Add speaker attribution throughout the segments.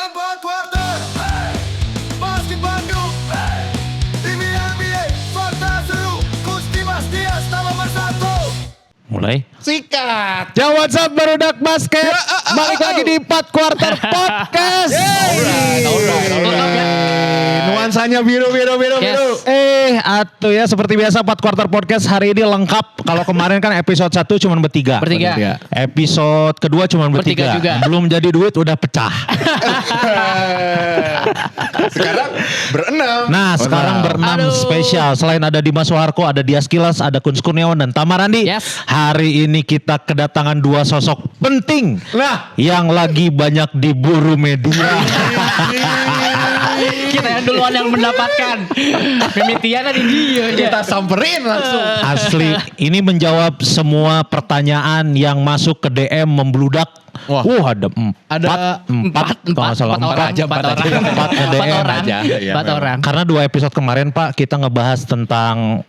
Speaker 1: Empat Quarter, Basket Bandung, TV NBA, fakta seru, Gusti Mas Dias, nama nomor 1.
Speaker 2: Mulai.
Speaker 3: Sikat.
Speaker 2: Ya what's up barudak basket. Balik lagi di 4 Quarter Podcast.
Speaker 3: Nuansanya biru.
Speaker 2: Atuh ya seperti biasa 4 Quarter Podcast hari ini lengkap. Kalau kemarin kan episode 1 cuma bertiga. Episode kedua cuma bertiga.
Speaker 4: juga.
Speaker 2: Belum jadi duit udah pecah.
Speaker 3: Sekarang berenam.
Speaker 2: Nah sekarang berenam spesial. Selain ada Dimas Soeharto, ada Dias Kilas, ada Kun Kurniawan dan Tamarandi.
Speaker 4: Yes.
Speaker 2: Hari ini kita kedatangan dua sosok penting.
Speaker 3: Nah.
Speaker 2: Yang lagi banyak diburu media.
Speaker 4: Kita yang duluan yang mendapatkan. Pemitian tadi dia.
Speaker 3: Kita samperin langsung.
Speaker 2: Asli, ini menjawab semua pertanyaan yang masuk ke DM membludak.
Speaker 3: Wah.
Speaker 2: Ada empat kalau nggak salah empat ke DM aja.
Speaker 4: Empat orang.
Speaker 2: Karena 2 episode kemarin Pak kita ngebahas tentang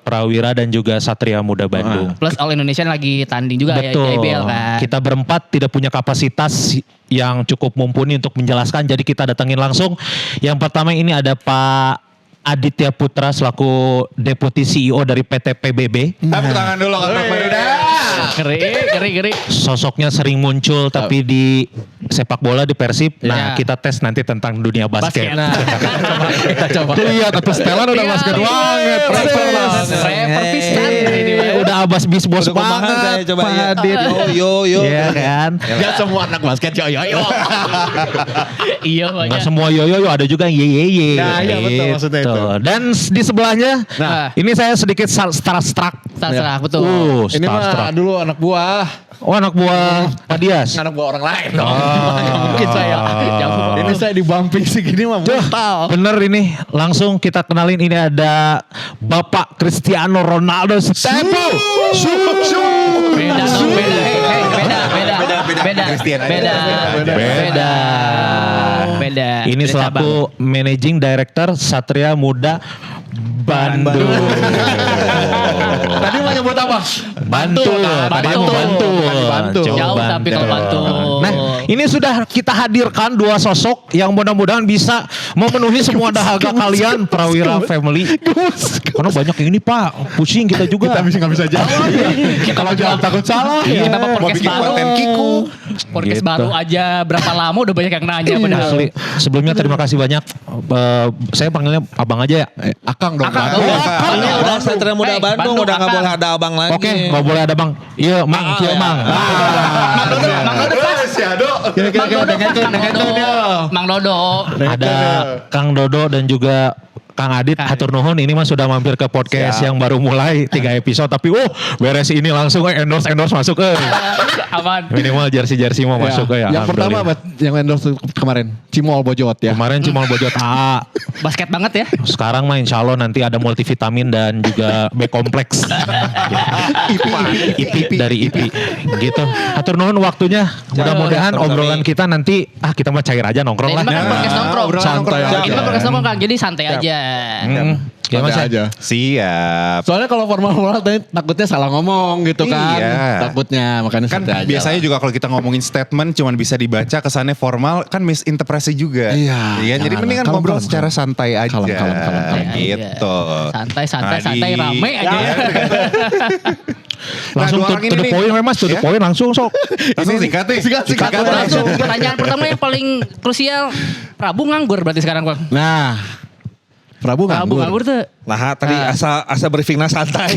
Speaker 2: Prawira dan juga Satria Muda Bandung.
Speaker 4: Plus All Indonesian lagi tanding juga ya di
Speaker 2: Betul.
Speaker 4: IBL kan.
Speaker 2: Kita berempat tidak punya kapasitas yang cukup mumpuni untuk menjelaskan. Jadi kita datangin langsung. Yang pertama ini ada Pak Aditya Putra selaku Deputi CEO dari PT PBB.
Speaker 3: Tepuk tangan dulu untuk Barudak.
Speaker 4: Ngeri.
Speaker 2: Sosoknya sering muncul tapi di sepak bola di Persib. Nah,
Speaker 4: Ya.
Speaker 2: kita tes nanti tentang dunia basket.
Speaker 4: Nah,
Speaker 3: Kita coba.
Speaker 2: Lihat atau setelan udah
Speaker 4: Iya,
Speaker 2: basket
Speaker 4: iya.
Speaker 2: banget.
Speaker 4: Rapper pisan ini mah.
Speaker 2: Udah abas bis bos
Speaker 3: Udah kumaha
Speaker 2: banget.
Speaker 3: saya coba
Speaker 2: Pak
Speaker 3: ya.
Speaker 2: Adit.
Speaker 3: Yo.
Speaker 2: Iya kan.
Speaker 3: Ya semua anak basket yo.
Speaker 4: Iya
Speaker 2: Nggak
Speaker 4: banyak.
Speaker 2: semua yo ada juga yang ye.
Speaker 3: Nah, iya, betul, maksudnya itu.
Speaker 2: Dan di sebelahnya,
Speaker 4: Nah.
Speaker 2: ini saya sedikit starstruck.
Speaker 4: Terserah betul.
Speaker 3: Ini
Speaker 2: Starstruck.
Speaker 3: mah dulu anak buah.
Speaker 2: Oh anak buah Pak Dias.
Speaker 3: Anak buah orang lain.
Speaker 4: Mungkin saya jauh.
Speaker 3: Ini saya di bumping segini mah brutal.
Speaker 2: Bener ini, langsung kita kenalin ini ada Bapak Cristiano Ronaldo Stepo.
Speaker 4: Beda dong, beda. Hey, beda.
Speaker 3: Christian aja.
Speaker 4: Beda.
Speaker 2: Ini
Speaker 4: Beda
Speaker 2: selaku Managing Director Satria Muda Bandung.
Speaker 3: Tadi mau nyebut apa?
Speaker 2: Bantul. Tadi mau Bantul.
Speaker 3: Bantul.
Speaker 2: Coba
Speaker 4: Jauh tapi kalau Bantul.
Speaker 2: Nah, ini sudah kita hadirkan 2 sosok yang mudah-mudahan bisa memenuhi semua dahaga kalian Prawira Family. Karena banyak yang ini Pak, pusing kita juga.
Speaker 3: Nggak bisa jawab. Kalau jawab takut salah.
Speaker 4: Ini memang
Speaker 3: Mau
Speaker 4: podcast
Speaker 3: bikin
Speaker 4: baru.
Speaker 3: konten Kiku.
Speaker 4: Podcast
Speaker 2: Gitu.
Speaker 4: baru aja berapa lama udah banyak yang nanya padahal.
Speaker 2: Asli. Sebelumnya terima kasih banyak. Saya panggilnya Abang aja ya.
Speaker 3: Akang dong.
Speaker 4: Akang,
Speaker 3: Bandung.
Speaker 4: Akang.
Speaker 3: Akang.
Speaker 4: Udah,
Speaker 5: Udah Satria Muda
Speaker 4: Hey,
Speaker 5: Bandung
Speaker 4: Bandung,
Speaker 5: udah nggak
Speaker 4: Akang.
Speaker 5: boleh ada abang lagi.
Speaker 2: Oke, nggak boleh ada Bang. Iya, Mang, Cio Mang.
Speaker 4: Mang Dodo.
Speaker 2: Ada Kang Dodo dan juga Kang Adit, hatur nuhun ini mah sudah mampir ke podcast yang baru mulai 3 episode tapi beres ini langsung endorse masuk
Speaker 4: Aman.
Speaker 2: minimal jersey mau masuk ya.
Speaker 3: Yang pertama
Speaker 2: Alhamdulillah.
Speaker 3: yang endorse kemarin Cimol Bojot ya.
Speaker 2: Kemarin cuma bojot A.
Speaker 4: Basket banget ya.
Speaker 2: Sekarang mah insya Allah nanti ada multivitamin dan juga B kompleks. IP dari IP. Gitu. Hatur nuhun waktunya. Mudah-mudahan obrolan kita nanti kita mah cair aja nongkrong
Speaker 4: Ini
Speaker 2: lah.
Speaker 4: mah kan podcast nongkrong.
Speaker 3: Santai aja.
Speaker 4: Ini mah podcast nongkrong kan. Jadi santai aja.
Speaker 2: Gimana sih?
Speaker 3: aja.
Speaker 5: Siap.
Speaker 3: Soalnya kalau formal tadi takutnya salah ngomong gitu kan.
Speaker 5: Iya.
Speaker 3: Takutnya makanya
Speaker 5: Kan
Speaker 3: santai aja
Speaker 5: biasanya
Speaker 3: lah.
Speaker 5: juga kalau kita ngomongin statement cuman bisa dibaca kesannya formal kan misinterpretasi juga.
Speaker 3: Iya.
Speaker 5: Jadi
Speaker 3: Jangan.
Speaker 5: mendingan
Speaker 3: Kalem,
Speaker 5: ngobrol
Speaker 3: kalem,
Speaker 5: secara santai aja.
Speaker 3: Kalem.
Speaker 5: Gitu.
Speaker 4: Santai rame aja ya.
Speaker 2: Langsung
Speaker 5: Nah, dua
Speaker 2: to
Speaker 5: orang ini
Speaker 2: the
Speaker 5: nih.
Speaker 2: point Mas, to the
Speaker 5: Ya.
Speaker 2: point langsung sok.
Speaker 5: Langsung sikat nih.
Speaker 3: Sikat
Speaker 4: Langsung pertanyaan pertama yang paling krusial. Prabu nganggur berarti sekarang Bang.
Speaker 3: Nah, Prabu
Speaker 4: Prabu
Speaker 3: nganggur.
Speaker 4: nganggur tuh.
Speaker 5: Nah tadi asa briefingnya santai.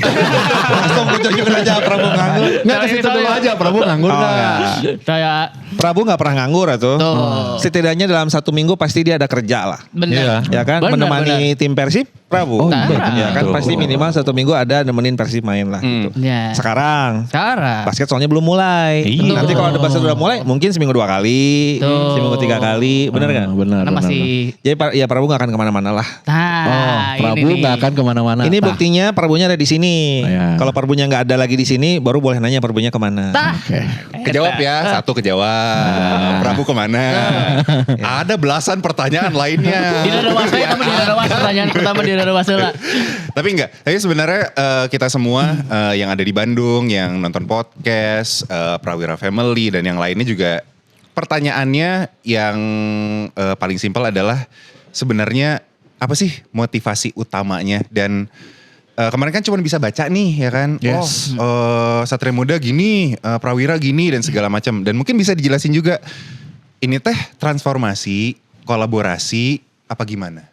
Speaker 5: Langsung ujungin aja Prabu nganggur.
Speaker 3: Nggak ke situ dulu aja Prabu nganggur
Speaker 5: Oh,
Speaker 3: nggak?
Speaker 4: Kayak
Speaker 5: Prabu nggak pernah nganggur atuh.
Speaker 4: Tuh.
Speaker 5: Setidaknya dalam 1 minggu pasti dia ada kerja lah.
Speaker 4: bener.
Speaker 5: Ya kan
Speaker 4: Bener,
Speaker 5: menemani tim Persib Prabu.
Speaker 3: Oh,
Speaker 5: Ya kan
Speaker 2: betul.
Speaker 5: pasti minimal 1 minggu ada nemenin Persib main lah gitu.
Speaker 4: Ya.
Speaker 5: Sekarang
Speaker 4: Sekarang.
Speaker 5: basket soalnya belum mulai.
Speaker 2: Iya.
Speaker 5: Nanti kalau ada basket udah mulai mungkin seminggu 2 kali,
Speaker 4: Tuh.
Speaker 5: seminggu 3 kali, bener kan?
Speaker 3: Benar.
Speaker 4: Karena masih.
Speaker 5: Jadi ya Prabu gak akan kemana-mana lah.
Speaker 4: Nah,
Speaker 3: Prabu
Speaker 4: ini
Speaker 3: nggak
Speaker 4: nih.
Speaker 3: akan kemana-mana.
Speaker 5: Ini
Speaker 3: Tah.
Speaker 5: buktinya Prabunya ada di sini.
Speaker 3: Iya.
Speaker 5: Kalau Prabunya nggak ada lagi di sini, baru boleh nanya Prabunya kemana.
Speaker 4: Tah.
Speaker 6: Kejawab ya, satu kejawab. Prabu kemana? Ada belasan pertanyaan lainnya.
Speaker 4: Di Dada Wasela pertama di Dada Wasela. Pertanyaan pertama di Dada Wasela.
Speaker 6: Tapi enggak. Tapi sebenarnya kita semua yang ada di Bandung, yang nonton podcast, Prawira Family dan yang lainnya juga pertanyaannya yang paling simpel adalah sebenarnya apa sih motivasi utamanya dan kemarin kan cuma bisa baca nih ya kan.
Speaker 3: Yes.
Speaker 6: Satria Muda gini, Prawira gini dan segala macam. Dan mungkin bisa dijelasin juga ini teh transformasi, kolaborasi apa gimana?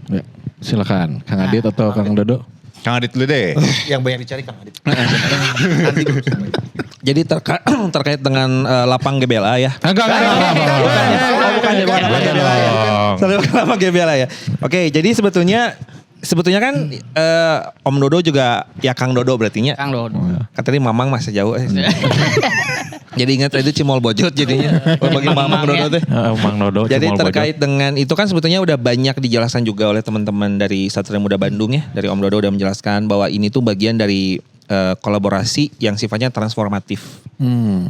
Speaker 3: Ya, silakan Kang Adit atau Kang Dodo.
Speaker 6: Kang Adit dulu deh.
Speaker 5: Yang banyak dicari Kang Adit.
Speaker 7: Jadi terkait dengan lapang GBLA ya.
Speaker 2: Enggak.
Speaker 7: Bukan lapang GBLA ya. Oke, jadi sebetulnya kan Om Dodo juga ya Kang Dodo berartinya.
Speaker 4: Kang Dodo.
Speaker 7: Katanya Mamang masih jauh. Jadi ingat itu Cimol Bojot jadinya. Bagi Mamang Dodo teh.
Speaker 2: Mang Dodo.
Speaker 7: Jadi terkait dengan itu kan sebetulnya udah banyak dijelaskan juga oleh teman-teman dari Satria Muda Bandung ya. Dari Om Dodo udah menjelaskan bahwa ini tuh bagian dari kolaborasi yang sifatnya transformatif.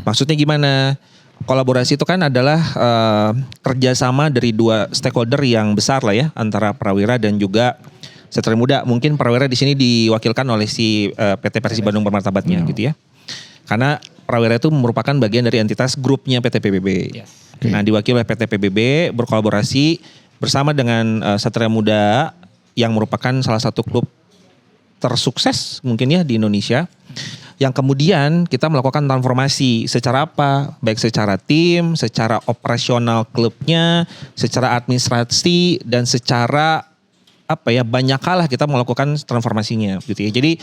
Speaker 7: Maksudnya gimana? Kolaborasi itu kan adalah kerjasama dari dua stakeholder yang besar lah ya. Antara Prawira dan juga Satria Muda. Mungkin Prawira di sini diwakilkan oleh si PT Persib Bandung Bermartabatnya gitu ya. Karena Prawira itu merupakan bagian dari entitas grupnya PT PBB.
Speaker 4: Yes.
Speaker 7: Nah, diwakili oleh PT PBB berkolaborasi bersama dengan Satria Muda yang merupakan salah satu klub tersukses mungkin ya di Indonesia. Yang kemudian kita melakukan transformasi secara apa? Baik secara tim, secara operasional klubnya, secara administrasi dan secara apa ya banyak hal lah kita melakukan transformasinya gitu ya. Jadi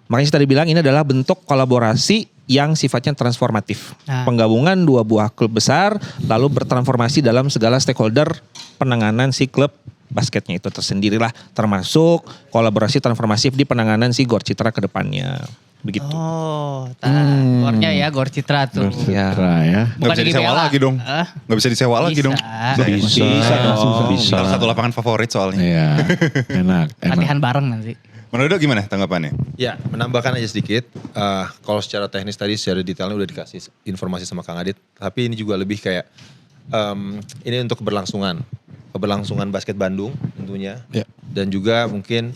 Speaker 7: makanya saya tadi bilang ini adalah bentuk kolaborasi yang sifatnya transformatif.
Speaker 4: Nah.
Speaker 7: Penggabungan dua buah klub besar lalu bertransformasi dalam segala stakeholder penanganan si klub basketnya itu tersendirilah, termasuk kolaborasi transformatif di penanganan si Gor Citra ke depannya. Begitu.
Speaker 4: Oh, gornya ya, Gor Citra tuh.
Speaker 3: Citra ya.
Speaker 6: Nggak bisa disewa
Speaker 4: GBLA.
Speaker 6: lagi dong. Nggak bisa disewa lagi dong.
Speaker 2: Bisa.
Speaker 6: Salah satu lapangan favorit soalnya.
Speaker 3: Iya. Enak.
Speaker 4: Latihan bareng nanti.
Speaker 6: Menurut Dodo gimana tanggapannya?
Speaker 5: Ya, menambahkan aja sedikit. Kalau secara teknis tadi secara detailnya udah dikasih informasi sama Kang Adit. Tapi ini juga lebih kayak ini untuk keberlangsungan basket Bandung tentunya.
Speaker 3: Ya.
Speaker 5: Dan juga mungkin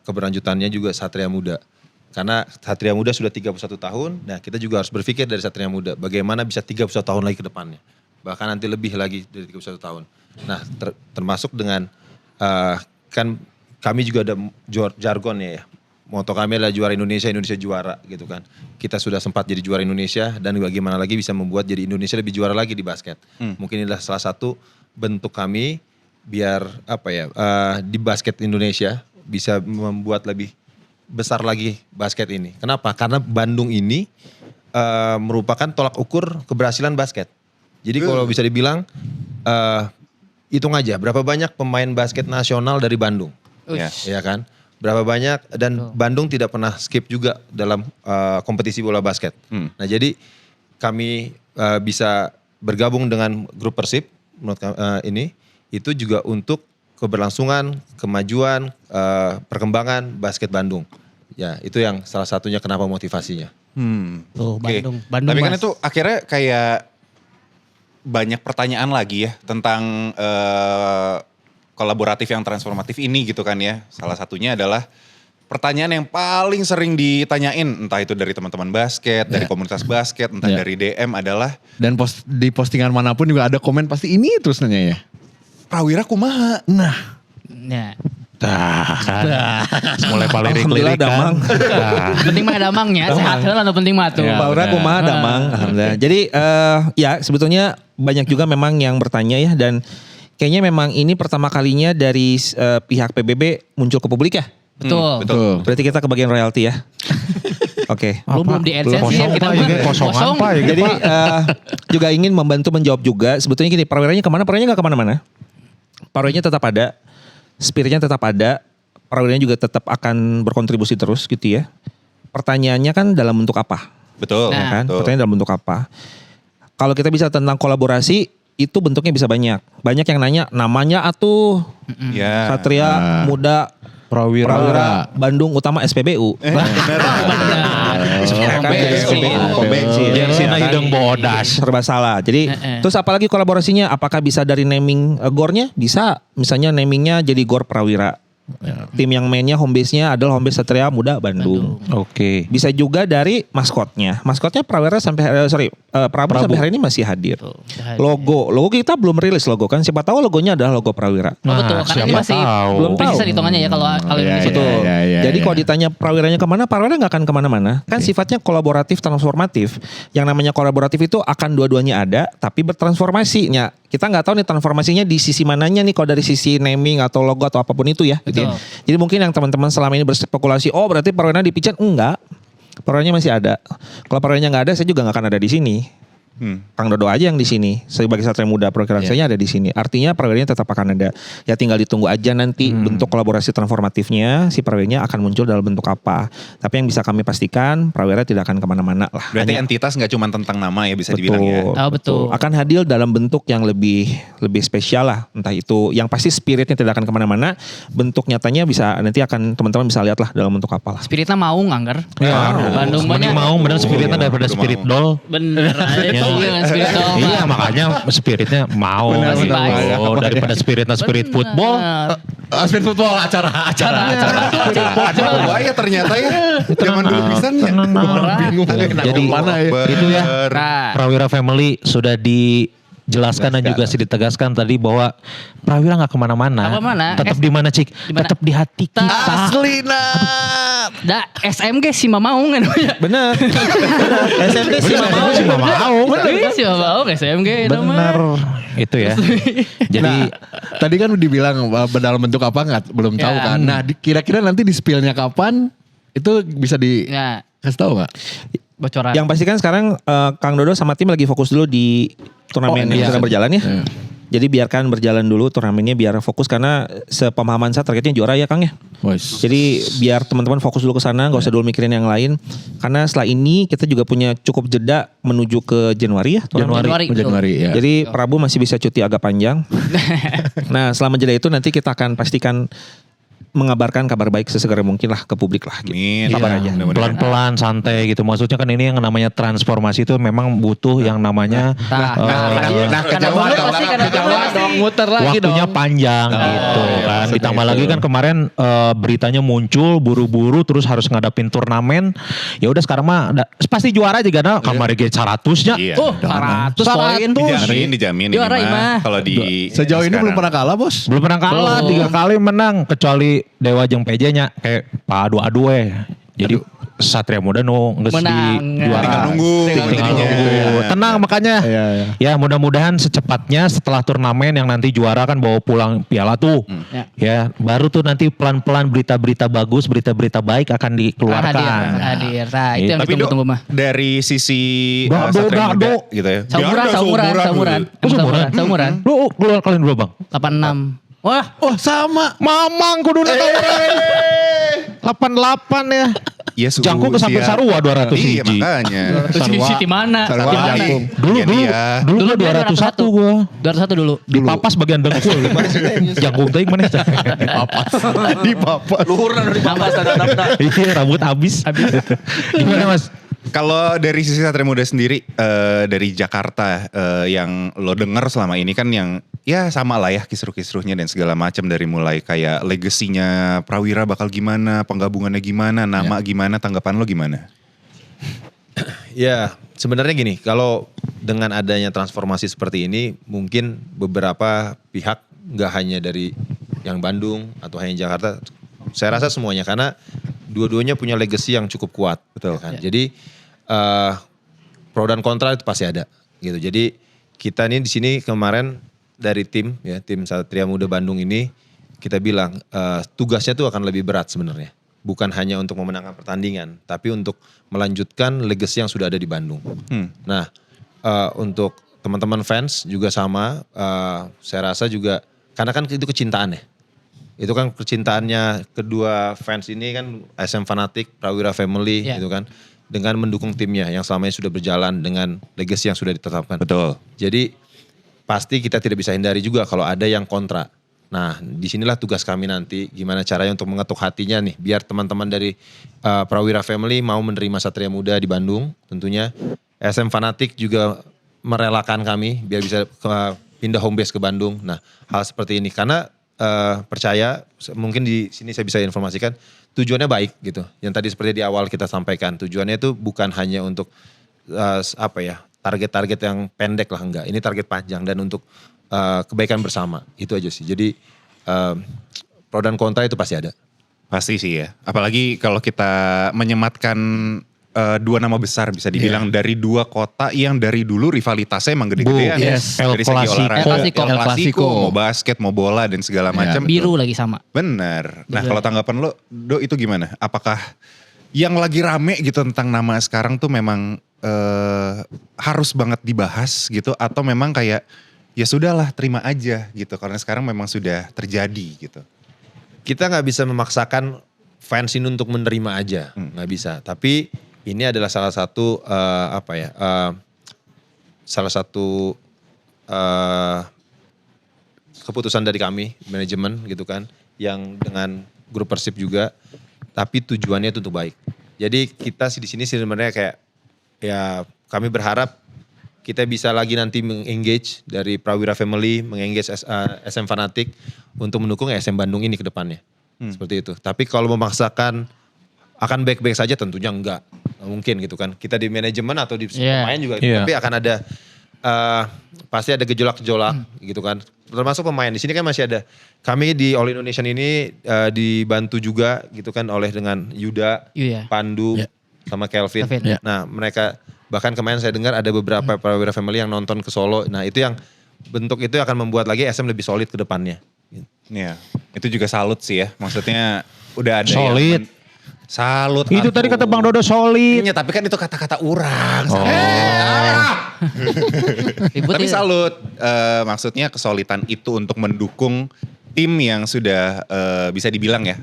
Speaker 5: keberlanjutannya juga Satria Muda. Karena Satria Muda sudah 31 tahun. Nah, kita juga harus berpikir dari Satria Muda bagaimana bisa 31 tahun lagi ke depannya. Bahkan nanti lebih lagi dari 31 tahun. Nah, termasuk dengan kan kami juga ada jargonnya ya. Moto kami adalah juara Indonesia, Indonesia juara gitu kan. Kita sudah sempat jadi juara Indonesia dan bagaimana lagi bisa membuat jadi Indonesia lebih juara lagi di basket. Mungkin inilah salah satu bentuk kami biar apa ya di basket Indonesia bisa membuat lebih besar lagi basket ini. Kenapa? Karena Bandung ini merupakan tolak ukur keberhasilan basket. Jadi kalau bisa dibilang hitung aja berapa banyak pemain basket nasional dari Bandung. Ya kan? Berapa banyak dan Bandung tidak pernah skip juga dalam kompetisi bola basket. Nah, jadi kami bisa bergabung dengan grup Persib menurut ini itu juga untuk keberlangsungan, kemajuan, perkembangan basket Bandung. Ya, itu yang salah satunya kenapa motivasinya.
Speaker 4: Tuh,
Speaker 6: Oke.
Speaker 4: Bandung
Speaker 6: Tapi kan
Speaker 4: Mas.
Speaker 6: itu akhirnya kayak banyak pertanyaan lagi ya tentang kolaboratif yang transformatif ini gitu kan ya. Salah satunya adalah pertanyaan yang paling sering ditanyain entah itu dari teman-teman basket, dari komunitas basket, entah dari DM adalah
Speaker 3: Dan di postingan manapun juga ada komen pasti ini terus nanya ya.
Speaker 6: Prawira kumaha.
Speaker 3: Nah.
Speaker 4: Ya.
Speaker 2: Mulai paling
Speaker 7: Alhamdulillah damang.
Speaker 4: Penting mah damangnya, sehat lah anu penting mah tuh.
Speaker 7: Paura kumaha damang. Alhamdulillah. Jadi ya sebetulnya banyak juga memang yang bertanya ya dan kayaknya memang ini pertama kalinya dari pihak PBB muncul ke publik ya.
Speaker 4: Betul.
Speaker 3: Betul.
Speaker 7: Berarti kita ke bagian royalti ya. Oke.
Speaker 4: Belum di AdSense ya kita
Speaker 2: Kosong
Speaker 4: kosong.
Speaker 2: apa ya?
Speaker 7: Jadi juga ingin membantu menjawab juga. Sebetulnya gini, Prawiranya kemana? Prawiranya gak kemana-mana. Prawiranya tetap ada. Spiritnya tetap ada. Prawiranya juga tetap akan berkontribusi terus gitu ya. Pertanyaannya kan dalam bentuk apa?
Speaker 6: Betul.
Speaker 7: Ya kan?
Speaker 6: Betul.
Speaker 7: Pertanyaan dalam bentuk apa? Kalau kita bisa tentang kolaborasi, itu bentuknya bisa banyak. Banyak yang nanya, namanya atuh
Speaker 6: Ya.
Speaker 7: Satria Muda Prawira Bandung Utama SPBU.
Speaker 2: Jersina hidung bodas.
Speaker 7: Serba salah. Jadi terus apalagi kolaborasinya? Apakah bisa dari naming gornya? Bisa. Misalnya namingnya jadi Gor Prawira. Tim yang mainnya home base-nya adalah home base Satria Muda Bandung.
Speaker 2: Oke.
Speaker 7: Bisa juga dari maskotnya. Maskotnya Prawira sampai Prabu sampai hari ini masih hadir. Logo kita belum rilis logo kan. Siapa tahu logonya adalah logo Prawira.
Speaker 4: Oh, betul, karena ini
Speaker 2: siapa
Speaker 4: masih
Speaker 2: tahu.
Speaker 4: belum presisa hitungannya ya kalau Indonesia.
Speaker 7: Betul.
Speaker 3: Iya,
Speaker 7: Jadi
Speaker 3: iya.
Speaker 7: kalau ditanya Prawiranya kemana, Prawira nggak akan kemana-mana. Kan sifatnya kolaboratif, transformatif. Yang namanya kolaboratif itu akan dua-duanya ada, tapi bertransformasinya. Kita nggak tahu nih transformasinya di sisi mananya nih, kalau dari sisi naming atau logo atau apapun itu ya. Gitu ya. Jadi mungkin yang teman-teman selama ini berspekulasi, oh berarti Prawira dipicen, enggak. Prawiranya masih ada. Kalau Prawiranya nggak ada, saya juga nggak akan ada di sini. Kang Dodo aja yang di sini sebagai Satria Muda, perkiraan saya ada di sini. Artinya Prawiranya tetap akan ada. Ya tinggal ditunggu aja nanti bentuk kolaborasi transformatifnya si Prawiranya akan muncul dalam bentuk apa. Tapi yang bisa kami pastikan Prawira tidak akan kemana-mana lah.
Speaker 6: Berarti
Speaker 7: Hanya-
Speaker 6: entitas nggak cuma tentang nama ya bisa dibilang ya.
Speaker 4: Oh, betul.
Speaker 7: Akan hadir dalam bentuk yang lebih spesial lah. Entah itu yang pasti spiritnya tidak akan kemana-mana. Bentuk nyatanya bisa nanti akan teman-teman bisa lihat lah dalam bentuk apa lah.
Speaker 4: Spiritnya mau Angger.
Speaker 2: Ya,
Speaker 4: Bandung
Speaker 2: mending
Speaker 4: banyak.
Speaker 2: mau bener spiritnya daripada
Speaker 6: Udah
Speaker 2: spirit
Speaker 6: mau.
Speaker 2: doll.
Speaker 4: Bener aja tuh dengan spirit doll.
Speaker 2: Iya makanya spiritnya mau
Speaker 4: Masih
Speaker 2: gitu.
Speaker 4: baik.
Speaker 2: Daripada spiritnya spirit football.
Speaker 3: Aspek football acara.
Speaker 6: Ada bahaya ternyata ya. Zaman dulu pisan ya.
Speaker 3: Bingung.
Speaker 2: Jadi
Speaker 3: mana ya?
Speaker 2: itu ya
Speaker 4: Nah,
Speaker 2: Prawira Family sudah dijelaskan dan juga ditegaskan tadi bahwa Prawira nggak kemana-mana.
Speaker 4: Nggak kemana.
Speaker 2: Tetap di mana Cik?
Speaker 4: mana?
Speaker 2: Tetap di hati kita.
Speaker 3: Asli
Speaker 4: da SMG si Mamaung kan namanya.
Speaker 7: Bener. SMP sih
Speaker 2: Bener, si Mama Mau.
Speaker 4: Bener si Mamaung SMG
Speaker 2: Bener.
Speaker 4: namanya.
Speaker 2: Itu ya. Jadi
Speaker 3: Nah, tadi kan dibilang dalam bentuk apa nggak belum tahu
Speaker 4: Ya.
Speaker 3: kan. Nah, kira-kira nanti di spillnya kapan itu bisa
Speaker 4: Ya,
Speaker 3: dikasih tahu nggak?
Speaker 4: bocoran.
Speaker 7: Yang pasti kan sekarang Kang Dodo sama tim lagi fokus dulu di turnamen
Speaker 3: Oh,
Speaker 7: yang
Speaker 3: iya.
Speaker 7: sedang berjalan ya. Jadi biarkan berjalan dulu turnamennya biar fokus karena sepemahaman saya targetnya juara ya Kang ya. Jadi biar teman-teman fokus dulu ke sana, nggak usah dulu mikirin yang lain. Karena setelah ini kita juga punya cukup jeda menuju ke Januari ya. turnamen.
Speaker 3: Januari ya.
Speaker 7: Jadi Prabu masih bisa cuti agak panjang. Nah selama jeda itu nanti kita akan pastikan mengabarkan kabar baik sesegera mungkin lah ke publik lah. Gitu.
Speaker 6: Amin.
Speaker 7: Sabar aja.
Speaker 6: Mudah-mudahan.
Speaker 2: pelan-pelan santai gitu. Maksudnya kan ini yang namanya transformasi itu memang butuh yang namanya
Speaker 3: kejauhan dong, kejauhan dong, muter lagi dong.
Speaker 2: waktunya panjang gitu kan. Ditambah lagi kan kemarin beritanya muncul buru-buru terus harus ngadapin turnamen. Ya udah sekarang mah pasti juara juga nah kamar G100-nya.
Speaker 6: Iya.
Speaker 4: Oh, 100 poin.
Speaker 6: Dijamin
Speaker 4: Juara,
Speaker 6: ini mah.
Speaker 4: Imah.
Speaker 6: Kalau di
Speaker 3: Sejauh ini
Speaker 6: sekarang.
Speaker 3: belum pernah kalah, Bos.
Speaker 2: Belum pernah kalah, 3 kali menang kecuali Dewa jeung PJ-nya kayak adu-adu Jadi Satria Muda geus di
Speaker 4: Menang.
Speaker 2: juara.
Speaker 6: Tinggal nunggu.
Speaker 2: Tinggal
Speaker 6: jadinya.
Speaker 2: nunggu. Tenang makanya.
Speaker 3: Iya, iya.
Speaker 2: Ya mudah-mudahan secepatnya setelah turnamen yang nanti juara kan bawa pulang piala tuh. Ya, baru tuh nanti pelan-pelan berita-berita bagus, berita-berita baik akan dikeluarkan.
Speaker 4: Hadir. Nah, itu yang
Speaker 6: Tapi
Speaker 4: ditunggu-tunggu mah.
Speaker 6: dari sisi
Speaker 2: Dado,
Speaker 6: Satria Muda
Speaker 2: dado.
Speaker 6: gitu ya.
Speaker 4: Saumuran.
Speaker 2: Lu keluar kalian dulu bang.
Speaker 4: 86. Wah,
Speaker 3: Oh, sama.
Speaker 2: Mamang kudu tawuran. 88 ya.
Speaker 6: Iya, suhu
Speaker 2: Jangkung ke sampai
Speaker 6: usia.
Speaker 2: Sarua 200
Speaker 6: Iya
Speaker 2: hiji.
Speaker 6: makanya.
Speaker 4: Siti mana?
Speaker 3: Sarwa
Speaker 4: Di mana?
Speaker 3: Jangkung.
Speaker 2: Dulu
Speaker 4: Dulu
Speaker 2: gua 201 gua.
Speaker 4: 201 dulu.
Speaker 2: Di papas bagian dengkul. Jangkung teuing mana?
Speaker 3: Di bapak.
Speaker 2: Iya rambut habis. Gimana Mas?
Speaker 6: Kalau dari sisi Satria Muda sendiri dari Jakarta yang lo denger selama ini kan yang ya sama lah ya kisruh-kisruhnya dan segala macam dari mulai kayak legasinya Prawira bakal gimana, penggabungannya gimana, nama gimana, tanggapan lo gimana?
Speaker 5: Ya, sebenarnya gini, kalau dengan adanya transformasi seperti ini, mungkin beberapa pihak nggak hanya dari yang Bandung atau hanya Jakarta, saya rasa semuanya karena dua-duanya punya legacy yang cukup kuat, betul kan? Jadi pro dan kontra itu pasti ada, gitu. Jadi kita ini di sini kemarin dari tim Satria Muda Bandung ini kita bilang tugasnya tuh akan lebih berat sebenarnya. Bukan hanya untuk memenangkan pertandingan, tapi untuk melanjutkan legacy yang sudah ada di Bandung. Nah, untuk teman-teman fans juga sama, saya rasa juga, karena kan itu kecintaan ya. Itu kan kecintaannya kedua fans ini kan SM Fanatik, Prawira Family gitu kan. Dengan mendukung timnya yang selama ini sudah berjalan dengan legacy yang sudah ditetapkan.
Speaker 6: Betul.
Speaker 5: Jadi pasti kita tidak bisa hindari juga kalau ada yang kontra. Nah, disinilah tugas kami nanti gimana caranya untuk mengetuk hatinya nih, biar teman-teman dari Prawira Family mau menerima Satria Muda di Bandung, tentunya SM Fanatik juga merelakan kami biar bisa pindah home base ke Bandung. Nah, hal seperti ini karena percaya mungkin di sini saya bisa informasikan tujuannya baik gitu. Yang tadi seperti di awal kita sampaikan, tujuannya itu bukan hanya untuk target-target yang pendek lah, enggak. Ini target panjang dan untuk kebaikan bersama. Itu aja sih. Jadi pro dan kontra itu pasti ada.
Speaker 6: Pasti sih ya. Apalagi kalau kita menyematkan dua nama besar bisa dibilang dari dua kota yang dari dulu rivalitasnya emang gede-gedean.
Speaker 2: Yes.
Speaker 6: Dari segi
Speaker 2: El
Speaker 6: olahraga.
Speaker 4: Clasico.
Speaker 6: El Clasico, mau basket, mau bola dan segala macam.
Speaker 4: Biru lagi sama.
Speaker 6: Bener. Nah kalau tanggapan lo, Do, itu gimana? Apakah yang lagi rame gitu tentang nama sekarang tuh memang harus banget dibahas gitu, atau memang kayak ya sudahlah terima aja gitu karena sekarang memang sudah terjadi gitu?
Speaker 5: Kita nggak bisa memaksakan fans ini untuk menerima aja, nggak bisa. Tapi ini adalah salah satu salah satu keputusan dari kami manajemen gitu kan, yang dengan grup Persib juga, tapi tujuannya itu untuk baik. Jadi kita sih di sini sebenarnya kayak ya kami berharap kita bisa lagi nanti mengengage dari Prawira Family, mengengage SM Fanatik untuk mendukung SM Bandung ini ke depannya. Seperti itu. Tapi kalau memaksakan akan baik-baik saja tentunya enggak. Mungkin gitu kan. Kita di manajemen atau di pemain juga. Tapi akan ada, pasti ada gejolak-gejolak gitu kan. Termasuk pemain. Di sini kan masih ada. Kami di All Indonesian ini dibantu juga gitu kan oleh dengan Yuda, Pandu, sama Kelvin. Nah mereka, bahkan kemarin saya dengar ada beberapa Prawira Family yang nonton ke Solo. Nah itu yang bentuk itu akan membuat lagi SM lebih solid ke depannya.
Speaker 6: Iya, itu juga salut sih ya. Maksudnya udah ada
Speaker 2: Solid.
Speaker 6: yang salut.
Speaker 2: Itu tadi kata Bang Dodo solid.
Speaker 6: Iya, tapi kan itu kata-kata orang. Tapi salut. Maksudnya kesolidan itu untuk mendukung tim yang sudah bisa dibilang ya,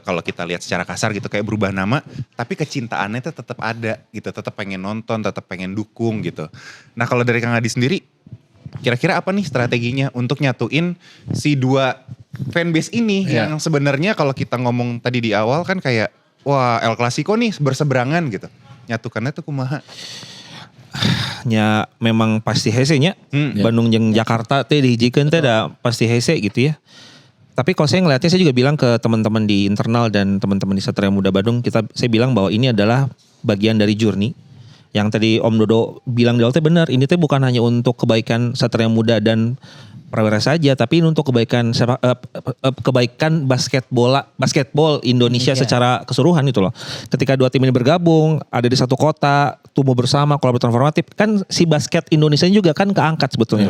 Speaker 6: kalau kita lihat secara kasar gitu kayak berubah nama, tapi kecintaannya itu tetap ada gitu, tetap pengen nonton, tetap pengen dukung gitu. Nah kalau dari Kang Adi sendiri, kira-kira apa nih strateginya untuk nyatuin si dua fanbase ini yang sebenarnya kalau kita ngomong tadi di awal kan kayak wah El Clasico nih berseberangan gitu. Nyatukannya tuh kumaha?
Speaker 7: Ya memang pasti hese nya. Bandung jeung Jakarta teh dihijikeun teh da pasti hese gitu ya. Tapi kalau saya ngeliatnya, saya juga bilang ke teman-teman di internal dan teman-teman di Satria Muda Bandung, saya bilang bahwa ini adalah bagian dari journey. Yang tadi Om Dodo bilang di awal teh benar, ini teh bukan hanya untuk kebaikan Satria Muda dan Prawira saja, tapi ini untuk kebaikan basketball Indonesia secara keseluruhan itu loh. Ketika dua tim ini bergabung, ada di satu kota, tumbuh bersama, kolaboratif transformatif, kan si basket Indonesia juga kan keangkat sebetulnya.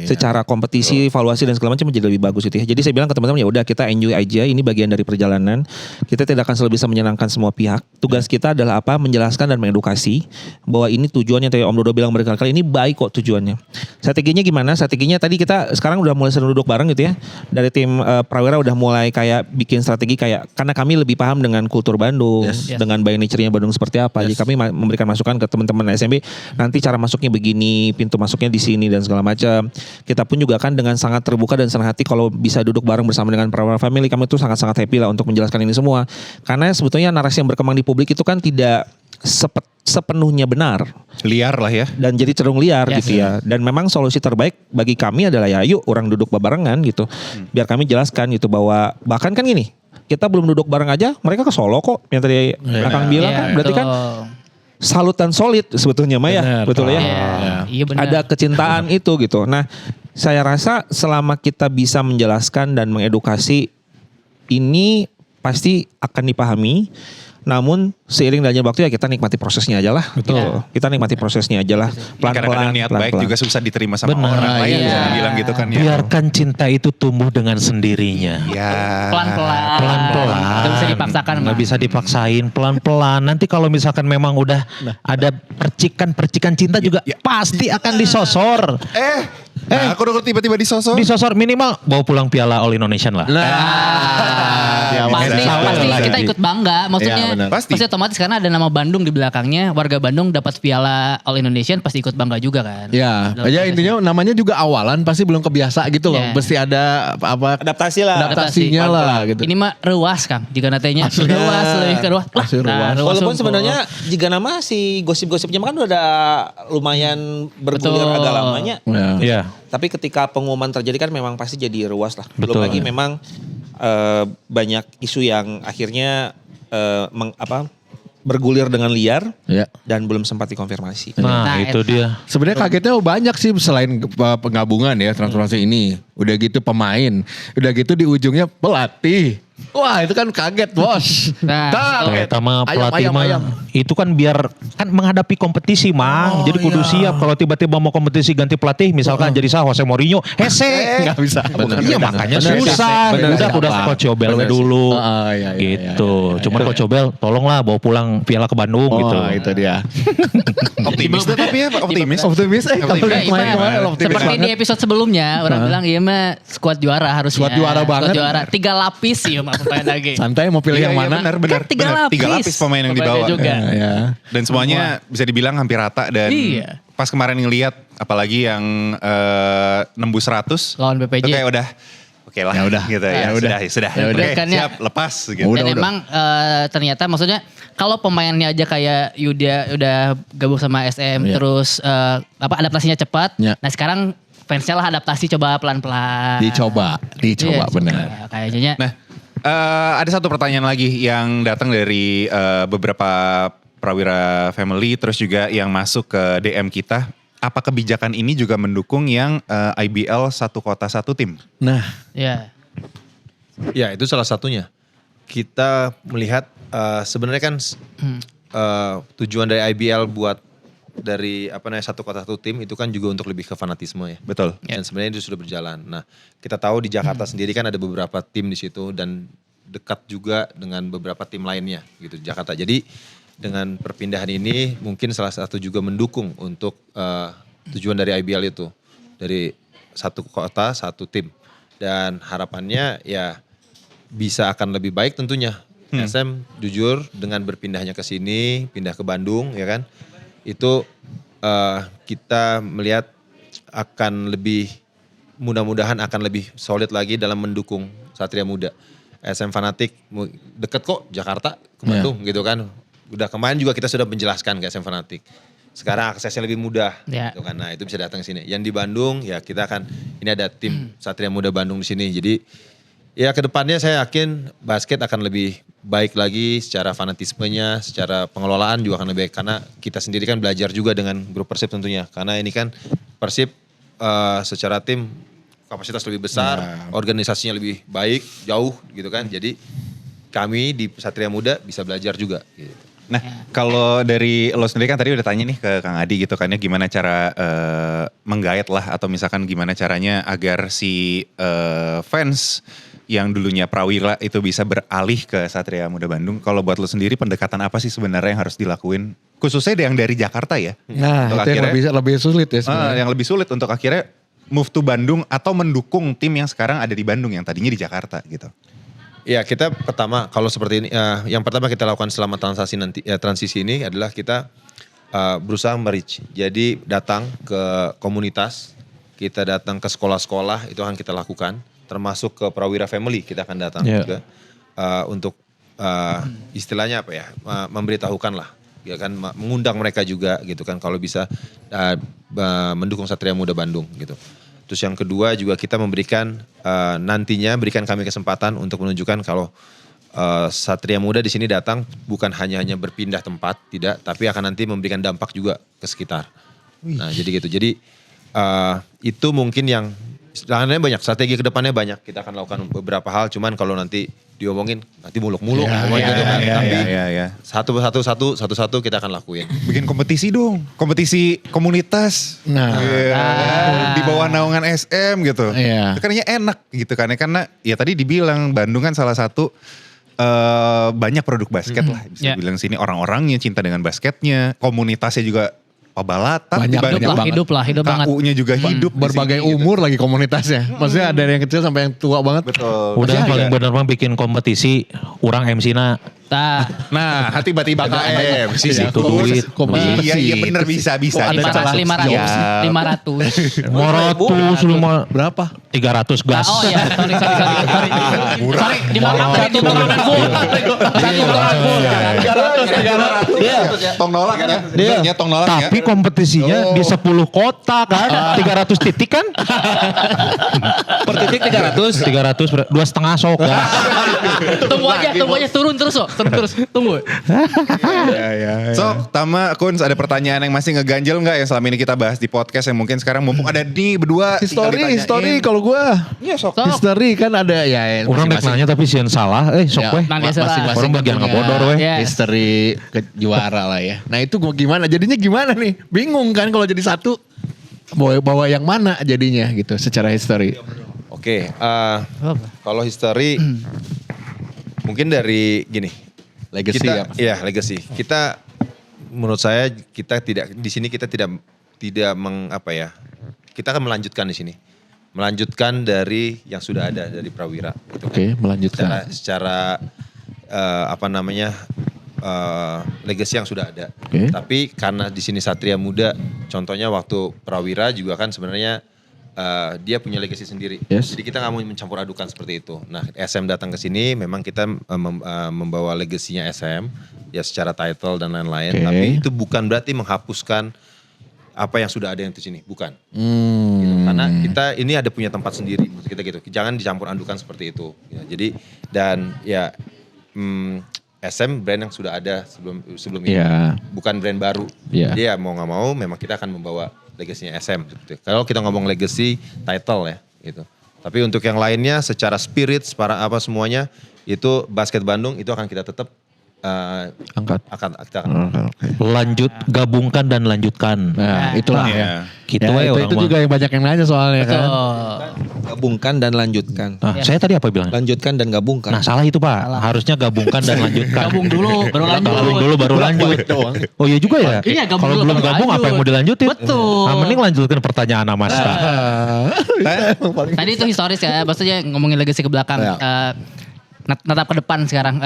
Speaker 7: Secara kompetisi, evaluasi dan segala macam menjadi lebih bagus itu ya. Jadi saya bilang ke teman-teman ya udah kita enjoy aja, ini bagian dari perjalanan. Kita tidak akan selalu bisa menyenangkan semua pihak. Tugas kita adalah apa? Menjelaskan dan mengedukasi bahwa ini tujuannya, tadi Om Dodo bilang berkali-kali, ini baik kok tujuannya. Strateginya gimana? Strateginya tadi kita sekarang udah mulai sering duduk bareng gitu ya. Dari tim Prawira udah mulai kayak bikin strategi kayak, karena kami lebih paham dengan kultur Bandung, dengan by nature-nya Bandung seperti apa. Jadi kami memberikan masukan ke teman-teman SMB, nanti cara masuknya begini, pintu masuknya di sini dan segala macam. Kita pun juga kan dengan sangat terbuka dan senang hati kalau bisa duduk bareng bersama dengan Prawira Family. Kami tuh sangat-sangat happy lah untuk menjelaskan ini semua. Karena sebetulnya narasi yang berkembang di publik itu kan tidak sepenuhnya benar.
Speaker 6: Liar lah ya.
Speaker 7: Dan jadi cenderung liar gitu ya. Dan memang solusi terbaik bagi kami adalah ya yuk orang duduk barengan gitu. Biar kami jelaskan gitu bahwa bahkan kan gini, kita belum duduk bareng aja, mereka ke Solo kok. Yang tadi Akang bilang kan. Berarti kan salut dan solid sebetulnya Maya. Betul ya?
Speaker 4: Iya benar.
Speaker 7: Ada kecintaan itu gitu. Nah saya rasa selama kita bisa menjelaskan dan mengedukasi, ini pasti akan dipahami. Namun seiring jalannya waktu ya kita nikmati prosesnya aja lah. Betul. Gitu. Kita nikmati prosesnya aja lah.
Speaker 6: Kadang-kadang niat baik juga susah diterima sama orang lain. Bisa bilang gitu kan ya.
Speaker 2: Biarkan cinta itu tumbuh dengan sendirinya.
Speaker 6: Ya.
Speaker 4: Pelan-pelan. Gak bisa dipaksakan.
Speaker 2: Nggak bisa dipaksain, pelan-pelan. Nanti kalau misalkan memang udah ada percikan cinta juga pasti akan disosor.
Speaker 6: Nah, aku udah tiba-tiba disosor.
Speaker 2: Disosor minimal bawa pulang piala All Indonesian lah.
Speaker 4: Pasti kita ikut bangga. Maksudnya
Speaker 6: Pasti
Speaker 4: otomatis karena ada nama Bandung di belakangnya. Warga Bandung dapat piala All Indonesian pasti ikut bangga juga kan.
Speaker 3: Ya, aja intinya namanya juga awalan pasti belum kebiasa gitu loh. Mesti ada apa adaptasinya lah gitu.
Speaker 4: Ini mah ruas Kang. Jika natenya ruas lebih ke ruas.
Speaker 7: Walaupun sebenarnya jika nama si gosip-gosipnya kan udah lumayan bergulir agak lamanya.
Speaker 2: Iya.
Speaker 7: Tapi ketika pengumuman terjadi kan memang pasti jadi ruas lah. Belum
Speaker 2: Betul.
Speaker 7: lagi memang banyak isu yang akhirnya bergulir dengan liar
Speaker 3: Ya.
Speaker 7: dan belum sempat dikonfirmasi.
Speaker 2: Nah,
Speaker 4: Nah,
Speaker 2: itu dia.
Speaker 3: Sebenarnya kagetnya banyak sih selain penggabungan ya transformasi ini. Udah gitu pemain, udah gitu di ujungnya pelatih. Wah itu kan kaget bos.
Speaker 4: Nah,
Speaker 2: Ternyata mah
Speaker 3: Ayam,
Speaker 2: pelatih
Speaker 3: ayam,
Speaker 2: mah
Speaker 3: ayam.
Speaker 2: itu kan biar kan menghadapi kompetisi Mang. Jadi kudu siap kalau tiba-tiba mau kompetisi ganti pelatih misalkan jadi Jose Mourinho, hese
Speaker 3: Nggak bisa.
Speaker 2: Iya makanya
Speaker 3: Bener,
Speaker 2: susah.
Speaker 3: bener,
Speaker 2: Udah
Speaker 3: bener.
Speaker 2: Coach Yobel we dulu.
Speaker 3: Iya,
Speaker 2: Gitu. Cuman Coach Yobel tolonglah bawa pulang Piala ke Bandung gitu.
Speaker 3: Oh itu dia.
Speaker 6: Optimis deh tapi ya optimis.
Speaker 3: Optimis kalau
Speaker 4: Ya,
Speaker 3: main
Speaker 4: Iman,
Speaker 3: kemarin optimis
Speaker 4: seperti di
Speaker 3: banget.
Speaker 4: episode sebelumnya orang bilang iya mah skuad juara harusnya.
Speaker 3: Skuad juara banget.
Speaker 4: Skuad juara 3 lapis sih mah pemain lagi.
Speaker 3: Santai mau pilih yang mana?
Speaker 6: Benar.
Speaker 4: Kan 3
Speaker 6: benar.
Speaker 4: lapis.
Speaker 6: 3 lapis pemain yang dibawa.
Speaker 4: juga.
Speaker 3: Ya.
Speaker 6: Dan semuanya bisa dibilang hampir rata dan
Speaker 4: Iya.
Speaker 6: pas kemarin ngelihat apalagi yang nembus 100
Speaker 4: Lawan BPJ.
Speaker 6: itu kayak udah oke lah
Speaker 3: Ya udah.
Speaker 6: gitu
Speaker 3: Ya
Speaker 6: ya,
Speaker 3: udah.
Speaker 6: sudah
Speaker 4: Ya udah.
Speaker 6: Oke,
Speaker 4: Kan ya.
Speaker 6: siap lepas gitu.
Speaker 3: Udah,
Speaker 4: Dan emang ternyata maksudnya kalau pemainnya aja kayak Yuda udah gabung sama SM
Speaker 3: Iya.
Speaker 4: terus adaptasinya cepat.
Speaker 3: Iya.
Speaker 4: Nah sekarang fansnya lah adaptasi coba pelan-pelan.
Speaker 3: Dicoba
Speaker 4: Iya,
Speaker 3: benar.
Speaker 4: Kayaknya.
Speaker 6: Nah, ada satu pertanyaan lagi yang datang dari beberapa Prawira Family terus juga yang masuk ke DM kita. Apa kebijakan ini juga mendukung yang IBL satu kota satu tim?
Speaker 3: Nah,
Speaker 4: Ya.
Speaker 5: Ya itu salah satunya. Kita melihat sebenarnya kan tujuan dari IBL buat dari satu kota satu tim itu kan juga untuk lebih ke fanatisme ya.
Speaker 6: Betul.
Speaker 5: Dan sebenarnya itu sudah berjalan. Nah kita tahu di Jakarta sendiri kan ada beberapa tim di situ dan dekat juga dengan beberapa tim lainnya gitu di Jakarta. Jadi dengan perpindahan ini mungkin salah satu juga mendukung untuk tujuan dari IBL itu. Dari satu kota, satu tim. Dan harapannya ya bisa akan lebih baik tentunya. SM jujur dengan berpindahnya ke sini, pindah ke Bandung ya kan. Itu kita melihat akan lebih, mudah-mudahan akan lebih solid lagi dalam mendukung Satria Muda. SM Fanatik deket kok Jakarta ke Bandung gitu kan. Udah kemarin juga kita sudah menjelaskan ke SM Fanatik. Sekarang aksesnya lebih mudah gitu kan. Nah itu bisa datang ke sini. Yang di Bandung ya kita akan, ini ada tim Satria Muda Bandung di sini. Jadi ya kedepannya saya yakin basket akan lebih baik lagi secara fanatismenya, secara pengelolaan juga akan lebih baik. Karena kita sendiri kan belajar juga dengan grup Persib tentunya. Karena ini kan Persib secara tim kapasitas lebih besar, organisasinya lebih baik, jauh gitu kan. Jadi kami di Satria Muda bisa belajar juga gitu.
Speaker 6: Nah, kalau dari lo sendiri kan tadi udah tanya nih ke Kang Adi gitu kan ya gimana cara menggait lah atau misalkan gimana caranya agar si fans yang dulunya Prawira itu bisa beralih ke Satria Muda Bandung. Kalau buat lo sendiri pendekatan apa sih sebenarnya yang harus dilakuin? Khususnya yang dari Jakarta ya.
Speaker 3: nah
Speaker 6: Untuk
Speaker 3: itu yang lebih sulit ya sebenarnya.
Speaker 6: yang lebih sulit untuk akhirnya move to Bandung atau mendukung tim yang sekarang ada di Bandung yang tadinya di Jakarta gitu.
Speaker 5: Ya kita pertama kalau seperti ini, yang pertama kita lakukan selama transisi ini adalah kita berusaha merich. Jadi datang ke komunitas, kita datang ke sekolah-sekolah itu akan kita lakukan. Termasuk ke Prawira Family kita akan datang juga untuk istilahnya apa ya, memberitahukan lah, ya kan, mengundang mereka juga gitu kan kalau bisa mendukung Satria Muda Bandung gitu. Terus yang kedua juga kita memberikan nantinya berikan kami kesempatan untuk menunjukkan kalau Satria Muda di sini datang bukan hanya berpindah tempat, tidak, tapi akan nanti memberikan dampak juga ke sekitar. Nah jadi gitu. Jadi itu mungkin yang lainnya banyak, strategi kedepannya banyak. Kita akan lakukan beberapa hal, cuman kalau nanti diomongin nanti muluk-muluk. Tapi satu-satu kita akan lakuin.
Speaker 6: Bikin kompetisi dong, kompetisi komunitas.
Speaker 3: Nah.
Speaker 6: Di bawah naungan SM gitu.
Speaker 3: Iya.
Speaker 6: Itu kan enak gitu kan ya, karena ya tadi dibilang Bandung kan salah satu banyak produk basket lah. Bisa bilang sini orang-orangnya cinta dengan basketnya, komunitasnya juga Pabalatan
Speaker 3: Banyak,
Speaker 6: di Bandung.
Speaker 4: Hidup banget.
Speaker 6: KU-nya juga hidup. di
Speaker 3: Berbagai
Speaker 6: sini,
Speaker 3: umur lagi komunitasnya. Maksudnya ada yang kecil sampai yang tua banget.
Speaker 6: Betul.
Speaker 2: Udah paling bener mah bikin kompetisi, orang MC-na.
Speaker 6: Nah, tiba-tiba KM.
Speaker 3: Iya,
Speaker 2: Itu duit.
Speaker 6: Iya bener bisa.
Speaker 4: 500.
Speaker 2: Moratus lima
Speaker 3: Berapa?
Speaker 2: 300 gas.
Speaker 4: Oh ya, sorry. Sorry, di markup dari tuturan full.
Speaker 6: Tong nolak kan ya? Benernya tong nolak ya.
Speaker 2: Tapi kompetisinya di 10 kota kan, 300 titik kan?
Speaker 7: Per titik 300.
Speaker 2: 300, 2,5 sok gas.
Speaker 4: Tunggu aja turun terus kok. terus. Tunggu.
Speaker 6: So, Tama, Kuns, ada pertanyaan yang masih ngeganjel nggak yang selama ini kita bahas di podcast yang mungkin sekarang mumpung ada nih berdua. tinggal ditanyain.
Speaker 3: History kalau gue.
Speaker 6: Iya sok.
Speaker 3: History kan ada ya.
Speaker 2: Orang dek nanya tapi sieun salah. Sok weh.
Speaker 4: Nah, biasa lah.
Speaker 2: Orang bagian
Speaker 3: punya
Speaker 2: ngebodor weh.
Speaker 4: Yes.
Speaker 3: History juara lah ya. Nah itu gimana? Jadinya gimana nih? Bingung kan kalau jadi satu. Bawa yang mana jadinya gitu secara history.
Speaker 5: Oke, kalau history mungkin dari gini.
Speaker 3: Legacy
Speaker 5: kita,
Speaker 3: ya.
Speaker 5: Iya, legacy. Kita menurut saya kita tidak di sini kita tidak kita akan melanjutkan di sini. Melanjutkan dari yang sudah ada dari Prawira gitu kan.
Speaker 3: Oke, melanjutkan.
Speaker 5: Secara legacy yang sudah ada.
Speaker 3: Oke.
Speaker 5: Tapi karena di sini Satria Muda, contohnya waktu Prawira juga kan sebenarnya dia punya legacy sendiri.
Speaker 3: Yes.
Speaker 5: Jadi kita nggak mau mencampur adukan seperti itu. Nah, SM datang ke sini, memang kita membawa legasinya SM ya secara title dan lain-lain.
Speaker 3: Oke.
Speaker 5: Tapi itu bukan berarti menghapuskan apa yang sudah ada yang di sini, bukan. Gitu. Karena kita ini ada punya tempat sendiri, maksud kita gitu. Jangan dicampur adukan seperti itu. Ya, jadi dan ya SM brand yang sudah ada sebelum ini,
Speaker 3: Iya.
Speaker 5: bukan brand baru.
Speaker 3: Iya.
Speaker 5: Jadi ya mau nggak mau, memang kita akan membawa legasinya SM. Seperti itu. Kalau kita ngomong legacy, title ya, gitu. Tapi untuk yang lainnya, secara spirit, semuanya, itu basket Bandung itu akan kita tetap
Speaker 3: Angkat.
Speaker 5: kita
Speaker 2: Lanjut, gabungkan dan lanjutkan.
Speaker 3: Nah, itulah
Speaker 6: Iya.
Speaker 3: ya.
Speaker 2: Gitu
Speaker 3: Ya,
Speaker 2: ya orang
Speaker 3: itu
Speaker 2: mah.
Speaker 3: juga yang banyak yang nanya soalnya kan.
Speaker 7: Gabungkan dan lanjutkan.
Speaker 2: Nah, saya tadi apa bilang?
Speaker 7: Lanjutkan dan gabungkan.
Speaker 2: Nah, salah itu Pak. Harusnya gabungkan dan lanjutkan.
Speaker 4: Gabung dulu, baru lanjut.
Speaker 2: Gabung dulu baru lanjut. Oh iya juga ya.
Speaker 4: Iya, gabung
Speaker 2: Kalau
Speaker 4: dulu,
Speaker 2: belum
Speaker 4: baru
Speaker 2: gabung apa yang mau
Speaker 4: lanjut.
Speaker 2: dilanjutin?
Speaker 4: Betul.
Speaker 2: Nah, mending lanjutkan pertanyaan sama Asta.
Speaker 4: Tadi itu historis ya, maksudnya ngomongin legacy ke belakang.
Speaker 3: Ya.
Speaker 4: Natap ke depan sekarang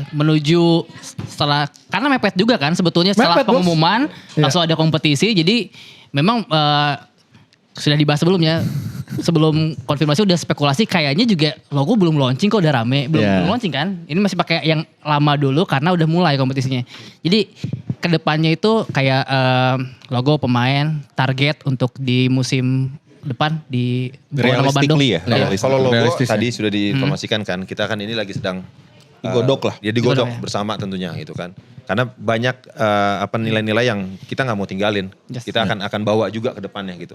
Speaker 4: menuju setelah karena mepet juga kan sebetulnya setelah
Speaker 3: Mepet, Bos.
Speaker 4: pengumuman
Speaker 3: Iya.
Speaker 4: langsung ada kompetisi, jadi memang sudah dibahas sebelumnya. Sebelum konfirmasi udah spekulasi kayaknya juga logo belum launching kok udah rame. Belum
Speaker 3: Yeah.
Speaker 4: launching kan. Ini masih pakai yang lama dulu karena udah mulai kompetisinya. Jadi kedepannya itu kayak logo pemain, target untuk di musim depan di bawah nama Bandung.
Speaker 6: Realistically ya.
Speaker 5: Nah,
Speaker 6: realistic.
Speaker 5: kalau logo
Speaker 3: Realistis ya.
Speaker 5: tadi sudah diinformasikan kan, kita kan ini lagi sedang
Speaker 6: Digodok lah.
Speaker 5: Ya digodok
Speaker 4: Digodok ya.
Speaker 5: bersama tentunya gitu kan. Karena banyak nilai-nilai yang kita nggak mau tinggalin.
Speaker 4: Yes.
Speaker 5: Kita akan bawa juga ke depannya gitu.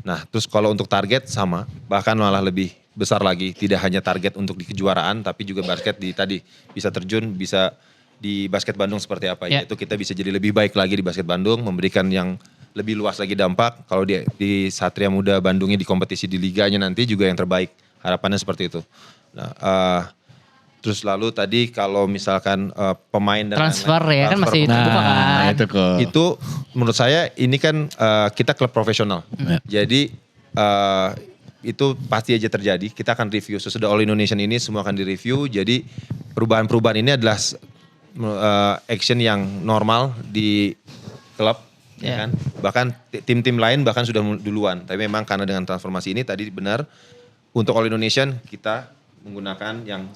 Speaker 5: Nah, terus kalau untuk target sama, bahkan malah lebih besar lagi. Tidak hanya target untuk di kejuaraan, tapi juga basket tadi bisa terjun, bisa di basket Bandung seperti apa.
Speaker 4: Ya.
Speaker 5: Yaitu kita bisa jadi lebih baik lagi di basket Bandung, memberikan yang lebih luas lagi dampak. Kalau di Satria Muda Bandungnya di kompetisi di liganya nanti juga yang terbaik. Harapannya seperti itu. Nah, terus lalu tadi kalau misalkan pemain dan
Speaker 4: Transfer
Speaker 5: lain-lain,
Speaker 4: ya kan masih
Speaker 5: transfer
Speaker 4: terbuka kan.
Speaker 3: Nah, itu kok.
Speaker 5: itu menurut saya ini kan kita klub profesional. Jadi itu pasti aja terjadi. Kita akan review sesudah All Indonesian ini semua akan direview. Jadi perubahan-perubahan ini adalah action yang normal di klub. Ya
Speaker 4: Yeah.
Speaker 5: kan? Bahkan tim-tim lain bahkan sudah duluan. Tapi memang karena dengan transformasi ini tadi benar untuk All Indonesian kita menggunakan yang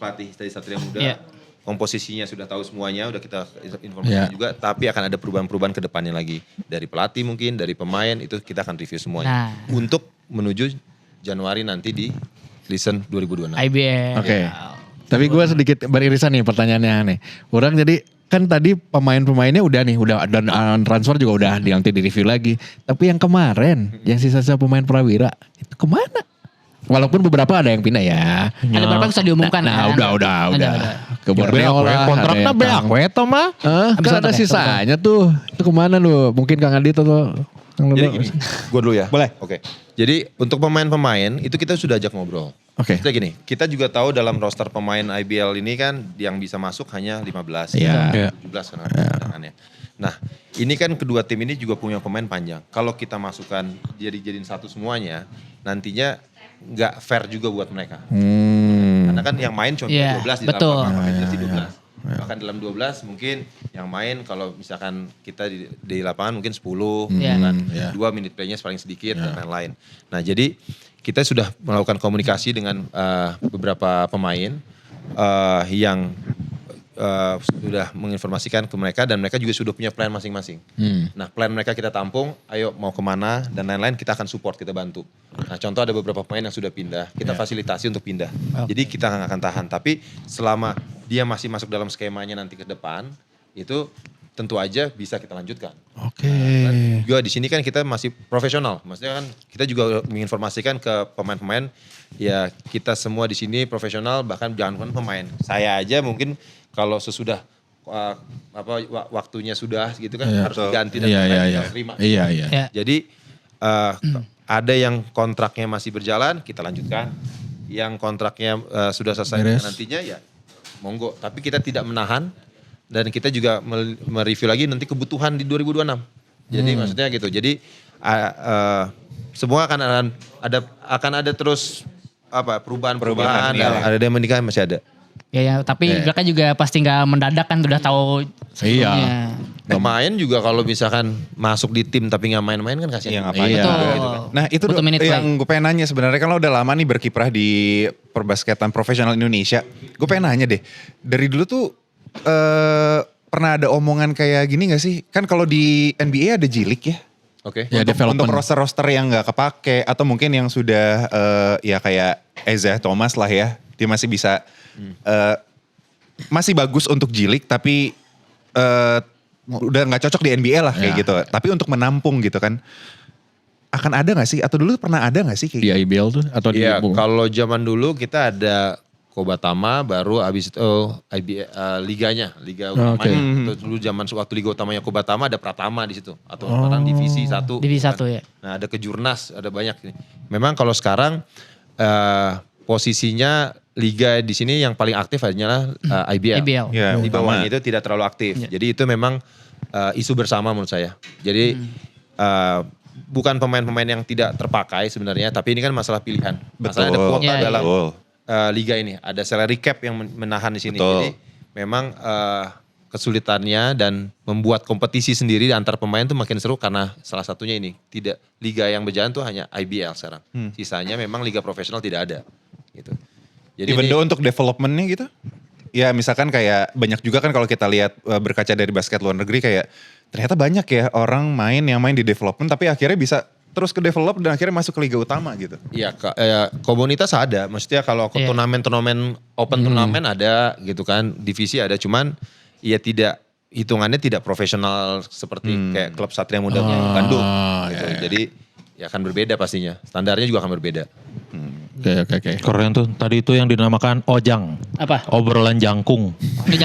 Speaker 5: pelatih dari Satria Muda.
Speaker 4: Yeah.
Speaker 5: Komposisinya sudah tahu semuanya, udah kita informasi juga. Tapi akan ada perubahan-perubahan ke depannya lagi. Dari pelatih mungkin, dari pemain, itu kita akan review semuanya.
Speaker 4: Nah.
Speaker 5: Untuk menuju Januari nanti di season 2026.
Speaker 4: IBL.
Speaker 3: Oke. Tapi gue sedikit beririsan nih pertanyaannya nih. Orang jadi kan tadi pemain-pemainnya udah dan transfer juga udah nanti di review lagi. Tapi yang kemarin, yang sisa-sisa pemain Prawira itu kemana? Walaupun beberapa ada yang pindah ya.
Speaker 4: Ada beberapa yang sudah diumumkan
Speaker 3: Nah,
Speaker 4: kan?
Speaker 3: udah. Ke
Speaker 2: Ya,
Speaker 3: Borneo lah.
Speaker 2: kontraknya
Speaker 3: ada yang
Speaker 2: beak we mah.
Speaker 3: kan ada sisanya tuh. Itu kemana lu? Mungkin Kang Adit atau Kang
Speaker 5: Jadi
Speaker 3: Lolo?
Speaker 5: gini, gue dulu ya.
Speaker 6: Boleh.
Speaker 5: Oke. Jadi untuk pemain-pemain itu kita sudah ajak ngobrol.
Speaker 3: Oke.
Speaker 5: Kita gini, kita juga tahu dalam roster pemain IBL ini kan yang bisa masuk hanya 15.
Speaker 3: Iya.
Speaker 5: 17 kan cadangannya. Nah, ini kan kedua tim ini juga punya pemain panjang. Kalau kita masukkan jadiin satu semuanya, nantinya nggak fair juga buat mereka. Karena kan yang main cuma
Speaker 4: Iya,
Speaker 5: 12 di
Speaker 4: betul.
Speaker 5: lapangan, makanya jersey 12. Bahkan dalam 12 mungkin yang main kalau misalkan kita di lapangan mungkin 10,
Speaker 4: Iya.
Speaker 5: kan. 2 minute play-nya paling sedikit dan lain-lain. Nah, jadi kita sudah melakukan komunikasi dengan beberapa pemain yang sudah menginformasikan ke mereka dan mereka juga sudah punya plan masing-masing. Nah, plan mereka kita tampung, ayo mau kemana dan lain-lain kita akan support, kita bantu. Nah, contoh ada beberapa pemain yang sudah pindah, kita fasilitasi untuk pindah. Jadi kita nggak akan tahan, tapi selama dia masih masuk dalam skemanya nanti ke depan, itu tentu aja bisa kita lanjutkan.
Speaker 3: Oke.
Speaker 5: Dan juga di sini kan kita masih profesional. Maksudnya kan kita juga menginformasikan ke pemain-pemain, ya kita semua di sini profesional, bahkan jangan pemain. Saya aja mungkin kalau sesudah waktunya sudah gitu kan harus diganti dan kita terima.
Speaker 3: Iya.
Speaker 4: Ya.
Speaker 5: Jadi ada yang kontraknya masih berjalan, kita lanjutkan. Yang kontraknya sudah selesai
Speaker 3: Beres.
Speaker 5: nantinya ya monggo. Tapi kita tidak menahan dan kita juga mereview lagi nanti kebutuhan di 2026. Jadi maksudnya gitu. Jadi semua akan ada terus perubahan.
Speaker 6: ya.
Speaker 5: Ada yang menikah masih ada.
Speaker 4: Ya, tapi mereka juga pasti nggak mendadak kan udah tahu sebelumnya.
Speaker 5: Pemain juga kalau misalkan masuk di tim tapi nggak main-main kan
Speaker 6: Iya,
Speaker 5: kasihan.
Speaker 6: ngapain
Speaker 3: Iya.
Speaker 6: juga
Speaker 4: Betul.
Speaker 6: gitu kan. Nah itu
Speaker 4: Butuh minute
Speaker 6: yang
Speaker 4: play.
Speaker 6: gue pengen nanya sebenarnya kan lo udah lama nih berkiprah di perbasketan profesional Indonesia. Gue pengen nanya deh, dari dulu tuh pernah ada omongan kayak gini gak sih? Kan kalau di NBA ada jilik ya.
Speaker 5: Oke.
Speaker 3: Ya,
Speaker 6: Untuk
Speaker 3: development.
Speaker 6: roster-roster yang gak kepake atau mungkin yang sudah ya kayak Isaiah Thomas lah ya. Dia masih bisa masih bagus untuk jilik tapi udah gak cocok di NBA lah kayak
Speaker 3: Ya.
Speaker 6: gitu. Tapi untuk menampung gitu kan. Akan ada gak sih? Atau dulu pernah ada gak sih kayak
Speaker 3: Di
Speaker 6: gitu?
Speaker 3: IBL tuh atau di
Speaker 5: Iya, kalau zaman dulu kita ada Kobatama, baru abis itu liganya, liga utamanya.
Speaker 3: Oke.
Speaker 5: Itu dulu zaman waktu liga utamanya Kobatama ada Pratama di situ atau orang divisi 1.
Speaker 4: Divisi 1 ya.
Speaker 5: Nah, ada Kejurnas, ada banyak. Memang kalau sekarang posisinya liga di sini yang paling aktif adalah IBL.
Speaker 4: IBL.
Speaker 6: Ya,
Speaker 5: Di
Speaker 6: utama.
Speaker 5: bawahnya itu tidak terlalu aktif. Jadi itu memang isu bersama menurut saya. Jadi bukan pemain-pemain yang tidak terpakai sebenarnya, tapi ini kan masalah pilihan. Masalah ada kuota
Speaker 4: Iya,
Speaker 5: dalam
Speaker 6: betul.
Speaker 5: liga ini, ada salary cap yang menahan di sini.
Speaker 6: Betul.
Speaker 5: Jadi memang kesulitannya dan membuat kompetisi sendiri antar pemain tuh makin seru karena salah satunya ini tidak liga yang berjalan tuh hanya IBL sekarang. Sisanya memang liga profesional tidak ada. Gitu. Jadi
Speaker 6: Even
Speaker 5: ini-
Speaker 6: though untuk developmentnya gitu? Ya misalkan kayak banyak juga kan kalau kita lihat berkaca dari basket luar negeri kayak ternyata banyak ya orang yang main di development tapi akhirnya bisa terus ke develop dan akhirnya masuk ke liga utama gitu.
Speaker 5: Iya, komunitas ada. Maksudnya kalau
Speaker 4: Iya.
Speaker 5: turnamen open turnamen ada gitu kan, divisi ada. Cuman ya tidak hitungannya tidak profesional seperti kayak klub Satria Muda Bandung. Gitu. Jadi ya akan berbeda pastinya. Standarnya juga akan berbeda.
Speaker 3: Oke.
Speaker 2: Keren tuh. Tadi itu yang dinamakan ojang.
Speaker 4: Apa?
Speaker 2: Obrolan jangkung.
Speaker 4: Udah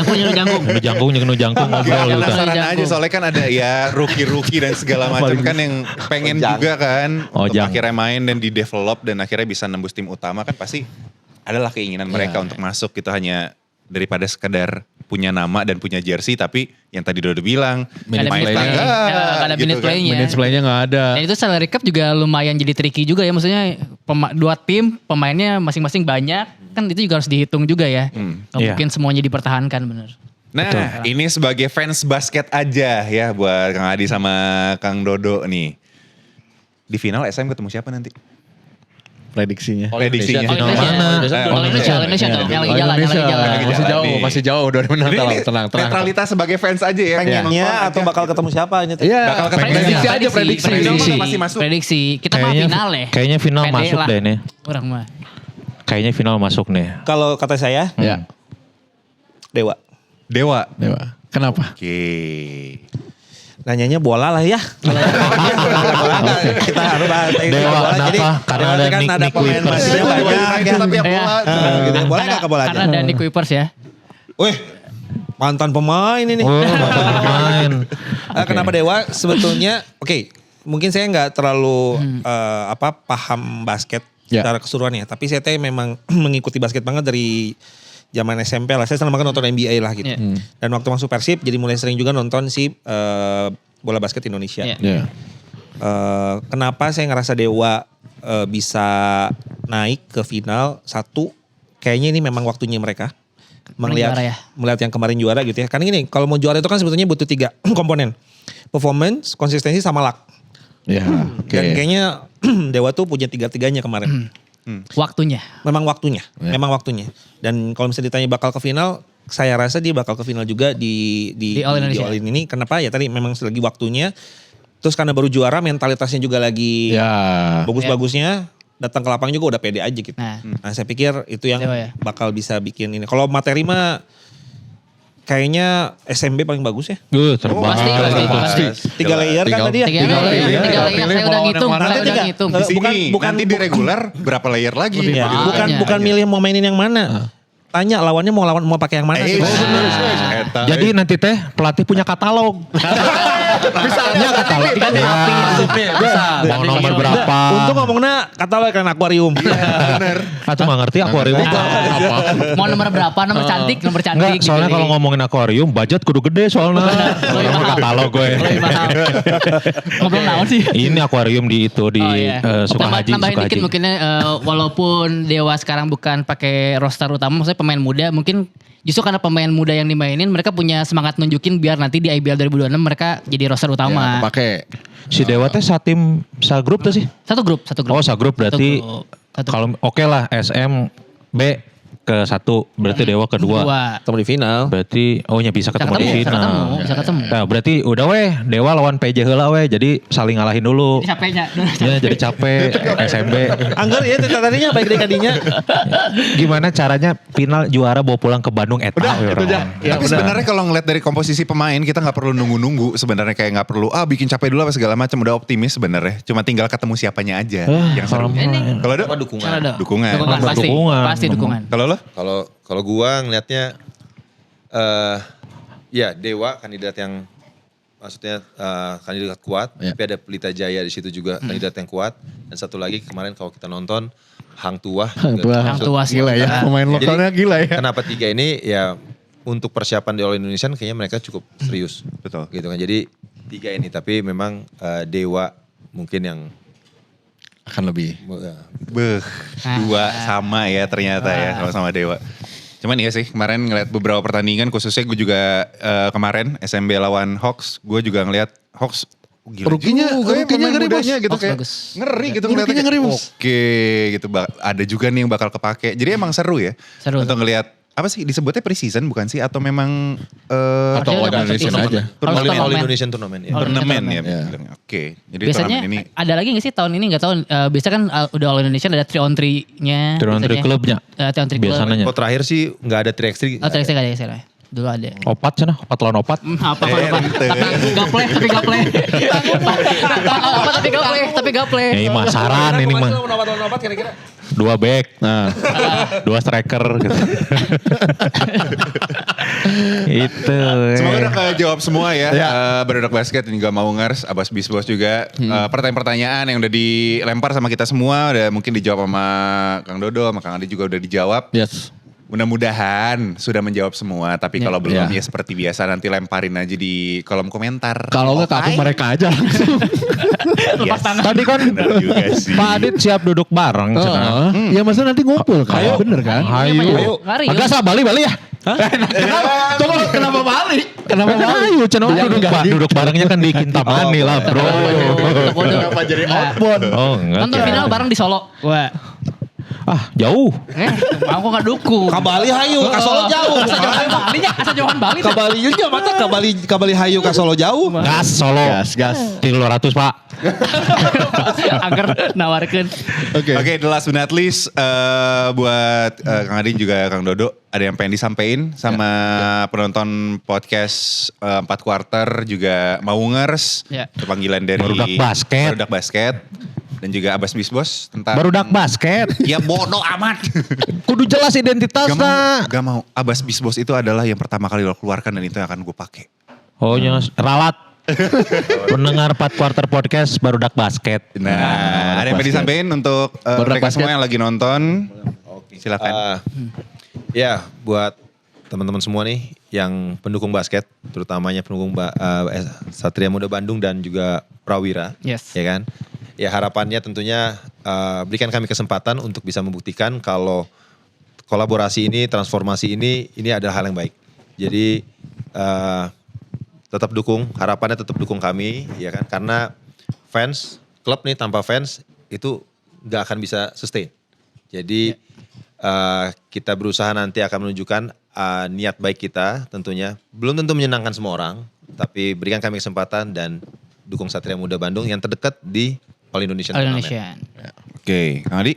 Speaker 4: jangkung.
Speaker 2: Nyenu jangkung ngobrol gitu.
Speaker 6: Penasaran
Speaker 4: Jago.
Speaker 6: aja soalnya kan ada ya rookie-rookie dan segala macam kan yang pengen juga kan untuk
Speaker 2: Ojang.
Speaker 6: akhirnya main dan di develop dan akhirnya bisa nembus tim utama kan pasti adalah keinginan mereka untuk masuk gitu hanya daripada sekedar punya nama dan punya jersey tapi yang tadi udah bilang
Speaker 4: Nggak ada
Speaker 6: main
Speaker 4: minute play.
Speaker 6: tangga,
Speaker 4: Nggak ada
Speaker 6: gitu
Speaker 4: minute
Speaker 6: kan.
Speaker 4: play-nya.
Speaker 3: Minutes play-nya gak ada.
Speaker 4: Dan itu salary cap juga lumayan jadi tricky juga ya. Maksudnya dua tim pemainnya masing-masing banyak. Kan itu juga harus dihitung juga ya. Nggak
Speaker 2: Iya.
Speaker 4: mungkin semuanya dipertahankan bener.
Speaker 6: Nah, ini sebagai fans basket aja ya buat Kang Adi sama Kang Dodo nih. Di final SM ketemu siapa nanti?
Speaker 3: Prediksinya.
Speaker 6: Prediksinya.
Speaker 4: Oh,
Speaker 2: Final
Speaker 4: Indonesia.
Speaker 2: mana?
Speaker 4: Oh, Indonesia dong. Yang lagi jalan.
Speaker 3: Masih jauh,
Speaker 6: Nih.
Speaker 3: masih jauh. Udah menang, tenang.
Speaker 6: Netralitas sebagai fans aja ya.
Speaker 7: Pengennya atau bakal ketemu siapa ini?
Speaker 3: Iya,
Speaker 6: Bakal ketemu
Speaker 3: prediksi
Speaker 6: siapa?
Speaker 3: aja, prediksi.
Speaker 6: Prediksi. Masih masuk.
Speaker 4: Prediksi. Kita mah final ya.
Speaker 2: Kayaknya final
Speaker 4: Pede
Speaker 2: masuk
Speaker 4: lah.
Speaker 2: deh nih.
Speaker 4: Orang mah.
Speaker 2: Kayaknya final masuk nih.
Speaker 7: Kalau kata saya,
Speaker 3: Ya,
Speaker 7: Dewa.
Speaker 6: Dewa.
Speaker 3: Dewa. Kenapa?
Speaker 6: Oke.
Speaker 7: Nanyanya bola lah ya. Kalau bola nggak, kita harus bahas
Speaker 2: Dewa,
Speaker 7: bola. Jadi
Speaker 2: kenapa? Karena ada
Speaker 7: kan
Speaker 2: Nick
Speaker 7: ada pemain
Speaker 2: Kuipers.
Speaker 7: masnya banyak ya.
Speaker 6: Tapi yang
Speaker 4: Iya.
Speaker 6: bola.
Speaker 7: Gitu. Boleh nggak ke bola
Speaker 4: Karena
Speaker 7: aja?
Speaker 4: ada Nick Kuipers ya.
Speaker 7: Wih, mantan pemain ini.
Speaker 2: Oh, main.
Speaker 7: Kenapa Dewa? Sebetulnya, oke, mungkin saya nggak terlalu paham basket
Speaker 3: Ya.
Speaker 7: secara keseluruhannya. Tapi saya teh memang mengikuti basket banget dari zaman SMP lah. Saya senang banget nonton NBA lah gitu.
Speaker 4: Iya.
Speaker 7: Dan waktu masuk Persib, jadi mulai sering juga nonton si bola basket Indonesia.
Speaker 4: Iya.
Speaker 3: Ya.
Speaker 7: Kenapa saya ngerasa Dewa bisa naik ke final? Satu, kayaknya ini memang waktunya mereka.
Speaker 4: Juara ya.
Speaker 7: Melihat yang kemarin juara gitu ya. Karena gini, kalau mau juara itu kan sebetulnya butuh 3 komponen. Performance, konsistensi, sama luck.
Speaker 3: Ya, oke.
Speaker 7: Dan kayaknya Dewa tuh punya 3-3-nya kemarin.
Speaker 4: Waktunya.
Speaker 7: Memang waktunya,
Speaker 3: Ya.
Speaker 7: memang waktunya. Dan kalau misalnya ditanya bakal ke final, saya rasa dia bakal ke final juga di
Speaker 4: All Indonesia.
Speaker 7: All In ini. Kenapa? Ya tadi memang lagi waktunya. Terus karena baru juara, mentalitasnya juga lagi
Speaker 3: Ya.
Speaker 7: bagus-bagusnya. Datang ke lapangan juga udah pede aja gitu.
Speaker 4: Nah.
Speaker 7: Nah saya pikir itu yang
Speaker 4: Dewa ya.
Speaker 7: bakal bisa bikin ini. Kalau materi mah kayaknya SMB paling bagus ya.
Speaker 2: Terbang.
Speaker 4: Pasti.
Speaker 7: 3 layer kan tadi ya.
Speaker 4: Tiga layer, saya udah ngitung.
Speaker 7: Nanti
Speaker 4: Saya udah
Speaker 7: tiga.
Speaker 4: ngitung.
Speaker 6: Di sini,
Speaker 7: bukan-
Speaker 6: nanti di regular berapa layer lagi?
Speaker 7: Iya.
Speaker 6: Gitu.
Speaker 7: Bukan milih mau mainin yang mana. Tanya lawannya mau pakai yang mana sih.
Speaker 2: Jadi nanti teh pelatih punya katalog. Bisa katalog.
Speaker 4: Kan rapi.
Speaker 2: Bisa. Mau nomor berapa?
Speaker 7: Untung ngomongnya katalog kan akuarium.
Speaker 2: Atau nggak ngerti akuarium apa?
Speaker 4: Mau nomor berapa? Nomor cantik.
Speaker 2: Enggak, soalnya
Speaker 4: gitu.
Speaker 2: kalau ngomongin akuarium budget kudu gede soalnya.
Speaker 4: Lebih
Speaker 2: Nomor
Speaker 4: mahal.
Speaker 2: katalog gue.
Speaker 4: Lebih mahal. Ngobrol naon sih?
Speaker 2: Ini akuarium di itu di Sukahaji.
Speaker 4: Nambahin dikit mungkinnya walaupun Dewa sekarang bukan pakai roster utama, maksudnya pemain muda, mungkin justru karena pemain muda yang dimainin mereka punya semangat nunjukin biar nanti di IBL 2026 mereka jadi roster utama.
Speaker 3: Pakai.
Speaker 2: Si Dewa teh satim sagrup tuh sih.
Speaker 4: Satu grup.
Speaker 2: Oh sagrup berarti
Speaker 4: Satu
Speaker 2: kalau oke lah SM B ke 1 berarti Dewa ke 2.
Speaker 4: dua.
Speaker 7: Ketemu di final.
Speaker 2: Berarti bisa ketemu di final.
Speaker 4: Bisa ketemu.
Speaker 2: Nah, berarti udah weh Dewa lawan PJ heula weh. Jadi saling ngalahin dulu.
Speaker 4: Capeknya.
Speaker 2: Ya jadi capek SMB.
Speaker 7: Angger ya tadinya baik dari kadinya.
Speaker 2: Gimana caranya final juara bawa pulang ke Bandung eta.
Speaker 6: Tapi sebenarnya kalau ngeliat dari komposisi pemain kita nggak perlu nunggu-nunggu. Sebenarnya kayak nggak perlu bikin capek dulu apa segala macam. Udah optimis sebenarnya. Cuma tinggal ketemu siapanya aja yang seru. Kalau ada
Speaker 7: Dukungan.
Speaker 6: dukungan.
Speaker 4: Pasti.
Speaker 2: Dukungan.
Speaker 4: Pasti dukungan.
Speaker 6: Kalau lo?
Speaker 5: Kalau gua ngelihatnya ya Dewa kandidat yang maksudnya kandidat kuat, tapi ada Pelita Jaya di situ juga kandidat yang kuat, dan satu lagi kemarin kalau kita nonton Hang Tuah.
Speaker 4: Hang Tuah sih.
Speaker 3: Gila ya, pemain
Speaker 5: Jadi,
Speaker 3: lokalnya gila ya.
Speaker 5: Kenapa 3 ini ya untuk persiapan di All Indonesian kayaknya mereka cukup serius.
Speaker 6: Betul.
Speaker 5: Gitu kan. Jadi 3 ini tapi memang Dewa mungkin yang
Speaker 3: Akan lebih.
Speaker 6: Beuh, 2 sama ya ternyata ya sama-sama Dewa. Cuman iya sih kemarin ngeliat beberapa pertandingan khususnya gue juga kemarin SMB lawan Hawks. Gue juga ngeliat Hawks gila
Speaker 3: Rukinya ngeri bos.
Speaker 6: gitu
Speaker 4: Hawks
Speaker 6: kayak
Speaker 4: bagus.
Speaker 6: ngeri gitu
Speaker 3: Rukinya
Speaker 6: ngeliatnya.
Speaker 3: ngeri, Bos.
Speaker 6: Oke gitu ada juga nih yang bakal kepake. Jadi emang seru ya.
Speaker 4: Seru.
Speaker 6: Untuk ngeliat apa sih disebutnya pre-season bukan sih atau memang
Speaker 3: Atau
Speaker 4: Harusnya
Speaker 3: All Indonesian
Speaker 4: udah
Speaker 3: aja.
Speaker 5: All Indonesian Tournament ya.
Speaker 6: turnamen ya.
Speaker 3: Iya.
Speaker 6: Oke. Jadi
Speaker 4: Biasanya
Speaker 6: turnamen ini
Speaker 4: ada lagi gak sih tahun ini gak tahu. Biasa kan udah All Indonesia ada 3-on-3-nya.
Speaker 2: 3-on-3 klubnya.
Speaker 4: 3-on-3 klub.
Speaker 2: Biasanya.
Speaker 5: Oh terakhir sih nggak ada 3x3.
Speaker 4: Oh 3x3 gak ada ya. Dulu ada.
Speaker 2: Opat sana, opat lawan opat.
Speaker 4: Apa gaple tapi gaple. Apa tapi gaple.
Speaker 2: Ini mah saran ini mah. 2 back, nah 2 striker gitu. Itu.
Speaker 6: Semoga udah kejawab semua ya. Barudak Basket dan juga Maungers, Abbas Bisbos juga. Pertanyaan-pertanyaan yang udah dilempar sama kita semua udah mungkin dijawab sama Kang Dodo, sama Kang Adi juga udah dijawab.
Speaker 3: Yes.
Speaker 6: Mudah-mudahan sudah menjawab semua. Tapi kalau belum
Speaker 3: Ya.
Speaker 6: ya seperti biasa nanti lemparin aja di kolom komentar.
Speaker 3: Kalau nggak ke akun mereka aja langsung.
Speaker 6: Lepas tangan.
Speaker 2: Tadi kan
Speaker 6: juga sih.
Speaker 2: Pak Adit siap duduk bareng. cenah.
Speaker 3: Ya masa nanti ngumpul kan. Bener kan?
Speaker 2: Hayu.
Speaker 4: Ngari.
Speaker 2: Agak sah Bali ya.
Speaker 3: Kenapa balik?
Speaker 2: Kenapa Hayu cenah duduk barengnya kan di Kintamani lah bro.
Speaker 3: Kenapa jadi outbound?
Speaker 2: Oh enggak.
Speaker 4: Nonton final bareng di Solo. Wah.
Speaker 2: Jauh.
Speaker 4: Aku gak dukung.
Speaker 7: Ka Bali hayu, ka Solo jauh.
Speaker 4: Asa jauhan Bali.
Speaker 7: Ka Bali juga mata ka Bali hayu ka Solo jauh.
Speaker 2: Gas Solo.
Speaker 3: Gas.
Speaker 2: 300 Pak.
Speaker 4: Agar nawarkan.
Speaker 6: Oke, the last but not least buat Kang Adi juga Kang Dodo, ada yang pengen disampaikan sama penonton podcast 4 quarter juga Maungers,
Speaker 4: Ya.
Speaker 6: panggilan dari
Speaker 2: Barudak Basket.
Speaker 6: Barudak Basket dan juga Abbas Bisbos tentang
Speaker 2: Barudak Basket.
Speaker 6: Ya bodoh amat.
Speaker 2: Kudu jelas identitasnya.
Speaker 6: Gak mau. Abbas Bisbos itu adalah yang pertama kali lo keluarkan dan itu yang akan gue pakai.
Speaker 2: Oh nyos, ralat. Pendengar 4 quarter podcast Barudak Basket.
Speaker 6: Nah, ada yang pengen disampaikan untuk
Speaker 3: Barudak
Speaker 6: mereka
Speaker 3: Basket.
Speaker 6: semua yang lagi nonton. Silakan.
Speaker 5: Ya buat teman-teman semua nih yang pendukung basket, terutamanya pendukung Satria Muda Bandung dan juga Prawira,
Speaker 4: Yes.
Speaker 5: ya kan? Ya harapannya tentunya berikan kami kesempatan untuk bisa membuktikan kalau kolaborasi ini, transformasi ini adalah hal yang baik. Jadi tetap dukung, harapannya tetap dukung kami, ya kan? Karena fans, klub nih tanpa fans itu nggak akan bisa sustain. Jadi kita berusaha nanti akan menunjukkan niat baik kita tentunya. Belum tentu menyenangkan semua orang, tapi berikan kami kesempatan dan dukung Satria Muda Bandung yang terdekat di All Indonesian
Speaker 4: All
Speaker 5: Tournament.
Speaker 4: Indonesian.
Speaker 6: Oke, Kang Adi.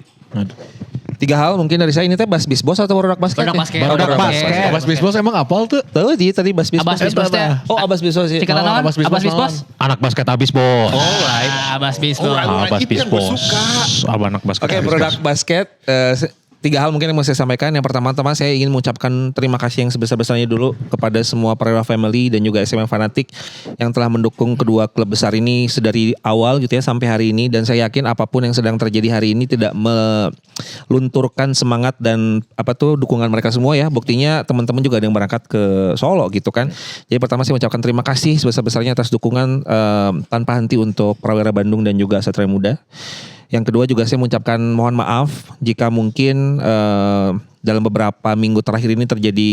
Speaker 7: 3 hal mungkin dari saya. Ini teh Bas Bisbos atau Barudak Basket?
Speaker 4: Barudak Basket.
Speaker 7: Barudak Basket.
Speaker 3: Abas Bisbos emang apal tuh?
Speaker 7: Tahu tadi Bas Bisbos.
Speaker 4: Abas Bisbos teh.
Speaker 7: Oh Abas Bisbos sih.
Speaker 4: Singkatan naon?
Speaker 3: Abas Bisbos
Speaker 4: Abas Bisbos.
Speaker 2: Anak basket abis bos.
Speaker 4: Abas Bisbos.
Speaker 2: Abas
Speaker 6: itu yang gua
Speaker 2: Bisbos. Anak basket
Speaker 7: Oke,
Speaker 2: abis
Speaker 7: Produk
Speaker 2: bos.
Speaker 7: Basket. 3 hal mungkin yang mau saya sampaikan. Yang pertama-tama saya ingin mengucapkan terima kasih yang sebesar-besarnya dulu kepada semua Prawira Family dan juga SMM Fanatik yang telah mendukung kedua klub besar ini sedari awal gitu ya sampai hari ini. Dan saya yakin apapun yang sedang terjadi hari ini tidak melunturkan semangat dan dukungan mereka semua ya. Buktinya teman-teman juga ada yang berangkat ke Solo gitu kan. Jadi pertama saya mengucapkan terima kasih sebesar-besarnya atas dukungan tanpa henti untuk Prawira Bandung dan juga Satria Muda. Yang kedua juga saya mengucapkan mohon maaf jika mungkin dalam beberapa minggu terakhir ini terjadi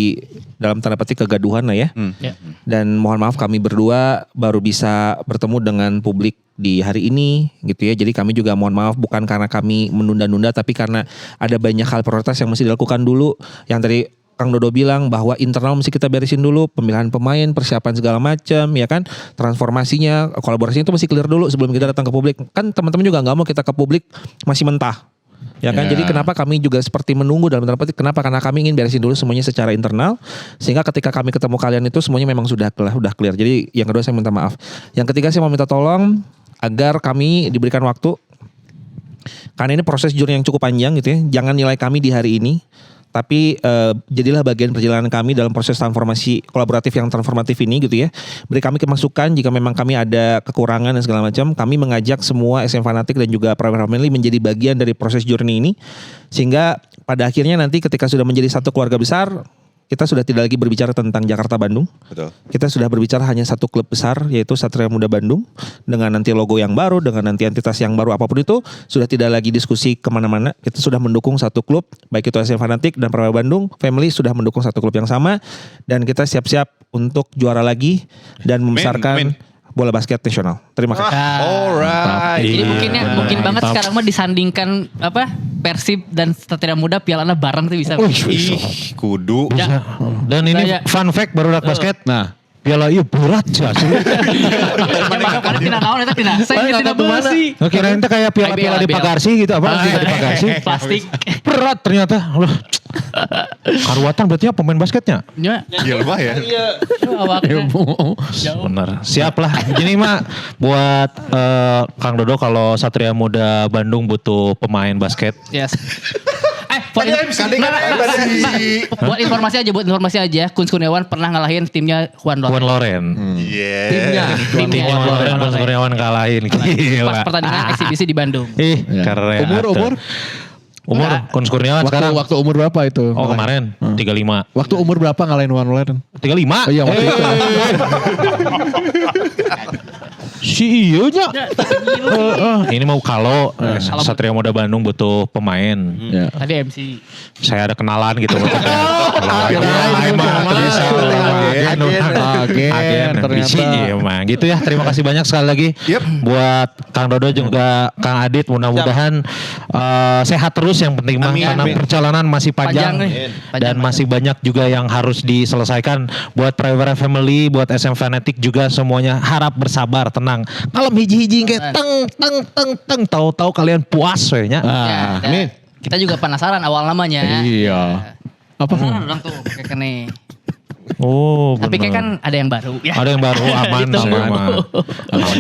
Speaker 7: dalam tanda petik kegaduhan lah ya.
Speaker 4: Ya.
Speaker 7: Dan mohon maaf kami berdua baru bisa bertemu dengan publik di hari ini gitu ya. Jadi kami juga mohon maaf bukan karena kami menunda-nunda tapi karena ada banyak hal prioritas yang mesti dilakukan dulu. Yang tadi Kang Dodo bilang bahwa internal mesti kita beresin dulu, pemilihan pemain, persiapan segala macam, ya kan, transformasinya, kolaborasinya itu mesti clear dulu sebelum kita datang ke publik. Kan teman-teman juga nggak mau kita ke publik masih mentah, ya kan. Jadi kenapa kami juga seperti menunggu dalam tanda petik? Kenapa? Karena kami ingin beresin dulu semuanya secara internal, sehingga ketika kami ketemu kalian itu semuanya memang sudah clear. Jadi yang kedua saya minta maaf. Yang ketiga saya mau minta tolong agar kami diberikan waktu, karena ini proses journey yang cukup panjang gitu ya. Jangan nilai kami di hari ini. Tapi jadilah bagian perjalanan kami dalam proses transformasi kolaboratif yang transformatif ini gitu ya. Beri kami kemasukan jika memang kami ada kekurangan dan segala macam. Kami mengajak semua SM Fanatik dan juga Prawira Family menjadi bagian dari proses journey ini. Sehingga pada akhirnya nanti ketika sudah menjadi satu keluarga besar, kita sudah tidak lagi berbicara tentang Jakarta Bandung.
Speaker 6: Betul.
Speaker 7: Kita sudah berbicara hanya satu klub besar yaitu Satria Muda Bandung. Dengan nanti logo yang baru, dengan nanti entitas yang baru apapun itu. Sudah tidak lagi diskusi kemana-mana. Kita sudah mendukung satu klub. Baik itu SM Fanatik dan Prawira Bandung Family sudah mendukung satu klub yang sama. Dan kita siap-siap untuk juara lagi. Dan membesarkan bola basket nasional. Terima kasih.
Speaker 6: Alright.
Speaker 4: Jadi mungkin banget
Speaker 2: Mantap.
Speaker 4: sekarang mah disandingkan Persib dan Satria Muda pialana bareng tuh bisa.
Speaker 6: Ih, kudu.
Speaker 4: Ya.
Speaker 2: Dan ini
Speaker 4: Saya-
Speaker 2: fun fact Barudak Basket. Nah, piala ieu berat sih asli.
Speaker 4: Karena tina naon eta tina. Saya tina besi.
Speaker 2: Oke, kira ente kayak piala-piala di
Speaker 4: IBL.
Speaker 2: Pagarsi gitu apa di Pagarsi.
Speaker 4: Plastik.
Speaker 2: Berat ternyata. Loh. Karuatan berarti ya pemain basketnya.
Speaker 4: Ya.
Speaker 6: Iya lebah ya.
Speaker 4: Awaknya.
Speaker 2: Bener. Siap lah. Jadi mah buat Kang Dodo kalau Satria Muda Bandung butuh pemain basket.
Speaker 4: Yes. Buat informasi aja, Kun Kurniawan pernah ngalahin timnya Juan
Speaker 2: Juan
Speaker 4: Loren.
Speaker 2: Loren.
Speaker 6: Iya.
Speaker 4: Timnya
Speaker 2: Juan Loren Kun Kurniawan kalahin.
Speaker 4: Pas
Speaker 2: Gila.
Speaker 4: pertandingan eksibisi di Bandung.
Speaker 2: Ih, keren. Umur Kun Kurniawan sekarang.
Speaker 3: Waktu umur berapa itu?
Speaker 2: Oh kemarin 35.
Speaker 3: Waktu umur berapa ngalahin One Loren?
Speaker 2: 35.
Speaker 3: Oh iya, waktu itu.
Speaker 2: Si iya nya. Ini mau kalau Satria Muda Bandung butuh pemain.
Speaker 3: Ya.
Speaker 4: Tadi MC.
Speaker 2: Saya ada kenalan gitu. Agen
Speaker 3: ternyata.
Speaker 2: emang gitu ya. Terima kasih banyak sekali lagi buat Kang Dodo juga Kang Adit. Mudah-mudahan sehat terus yang penting mah
Speaker 6: Amin,
Speaker 2: karena
Speaker 6: amin.
Speaker 2: perjalanan masih panjang,
Speaker 4: Panjang nih.
Speaker 2: dan masih banyak juga yang harus diselesaikan buat Prawira Family, buat SM Fanatic juga semuanya harap bersabar, tenang. Kalau hiji-hiji kayak teng tahu-tahu kalian puas we nya.
Speaker 4: Ya, dan kita juga penasaran awal namanya.
Speaker 3: Iya. Apa?
Speaker 4: Penasaran orang tuh kayak kene.
Speaker 2: Oh,
Speaker 4: Tapi kayak kan
Speaker 2: bener.
Speaker 4: ada yang baru. Ya.
Speaker 2: Ada yang baru aman
Speaker 4: Gitu.
Speaker 2: sih aman.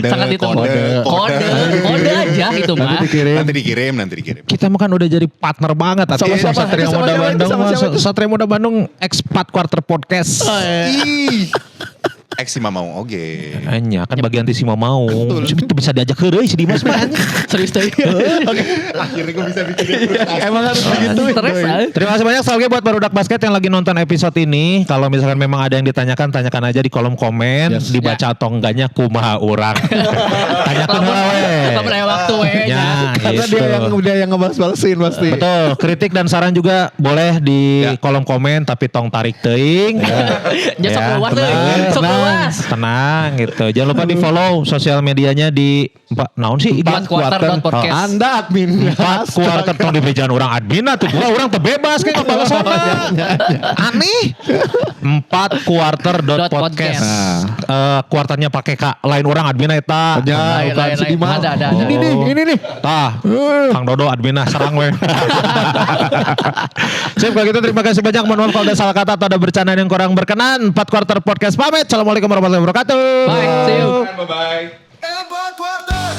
Speaker 4: Sangat ditunggu. Kode aja itu mah.
Speaker 6: Nanti dikirim.
Speaker 2: Kita mah kan udah jadi partner banget
Speaker 3: Sama siapa?
Speaker 2: Satria
Speaker 3: Sama
Speaker 2: Muda
Speaker 3: siapa?
Speaker 2: Bandung.
Speaker 3: Sama siapa itu?
Speaker 2: Satria Muda Bandung Expat Quarter Podcast.
Speaker 6: Ih. Eksima mau oge.
Speaker 2: Hanya kan bagian ti si mau. Itu bisa diajak heureuy si Dimas mah.
Speaker 4: Serius tadi.
Speaker 6: Akhirnya gue bisa bikin
Speaker 3: Emang harus begitu.
Speaker 2: Terima kasih banyak sekali lagi buat Barudak Basket yang lagi nonton episode ini. Kalau misalkan memang ada yang ditanyakan, tanyakan aja di kolom komen.
Speaker 3: Yes.
Speaker 2: Dibaca atau enggaknya kumaha urang. Tanyakan heula we.
Speaker 4: Kita beri waktu we.
Speaker 2: Ya,
Speaker 3: Karena
Speaker 2: gitu.
Speaker 3: dia yang ngebales-balesin pasti.
Speaker 2: Betul, kritik dan saran juga boleh di kolom komen tapi tong tarik teuing.
Speaker 4: Jangan sok keluar tuh. Sok keluar.
Speaker 2: Tenang gitu. Jangan lupa di follow sosial medianya di naon sih?
Speaker 4: 4 quarter podcast.
Speaker 3: Anda admin.
Speaker 2: 4 quarter tong dibejaan orang admin tuh gua orang terbebas kayak ngebalesan. Aneh. 4 quarter podcast. Kuarternya pakai K. Lain orang admin eta.
Speaker 3: Ya, bukan si Dimas.
Speaker 4: Ada.
Speaker 3: Ini nih.
Speaker 2: Tah, Wah, Kang Dodo adminah serang weh. Sip, kalau gitu terima kasih banyak. Mohon maaf kalau ada salah kata atau ada bercandaan yang kurang berkenan. 4 quarter podcast pamit. Assalamualaikum warahmatullahi wabarakatuh.
Speaker 4: Bye, see you.
Speaker 6: Bye-bye.
Speaker 1: Empat quarter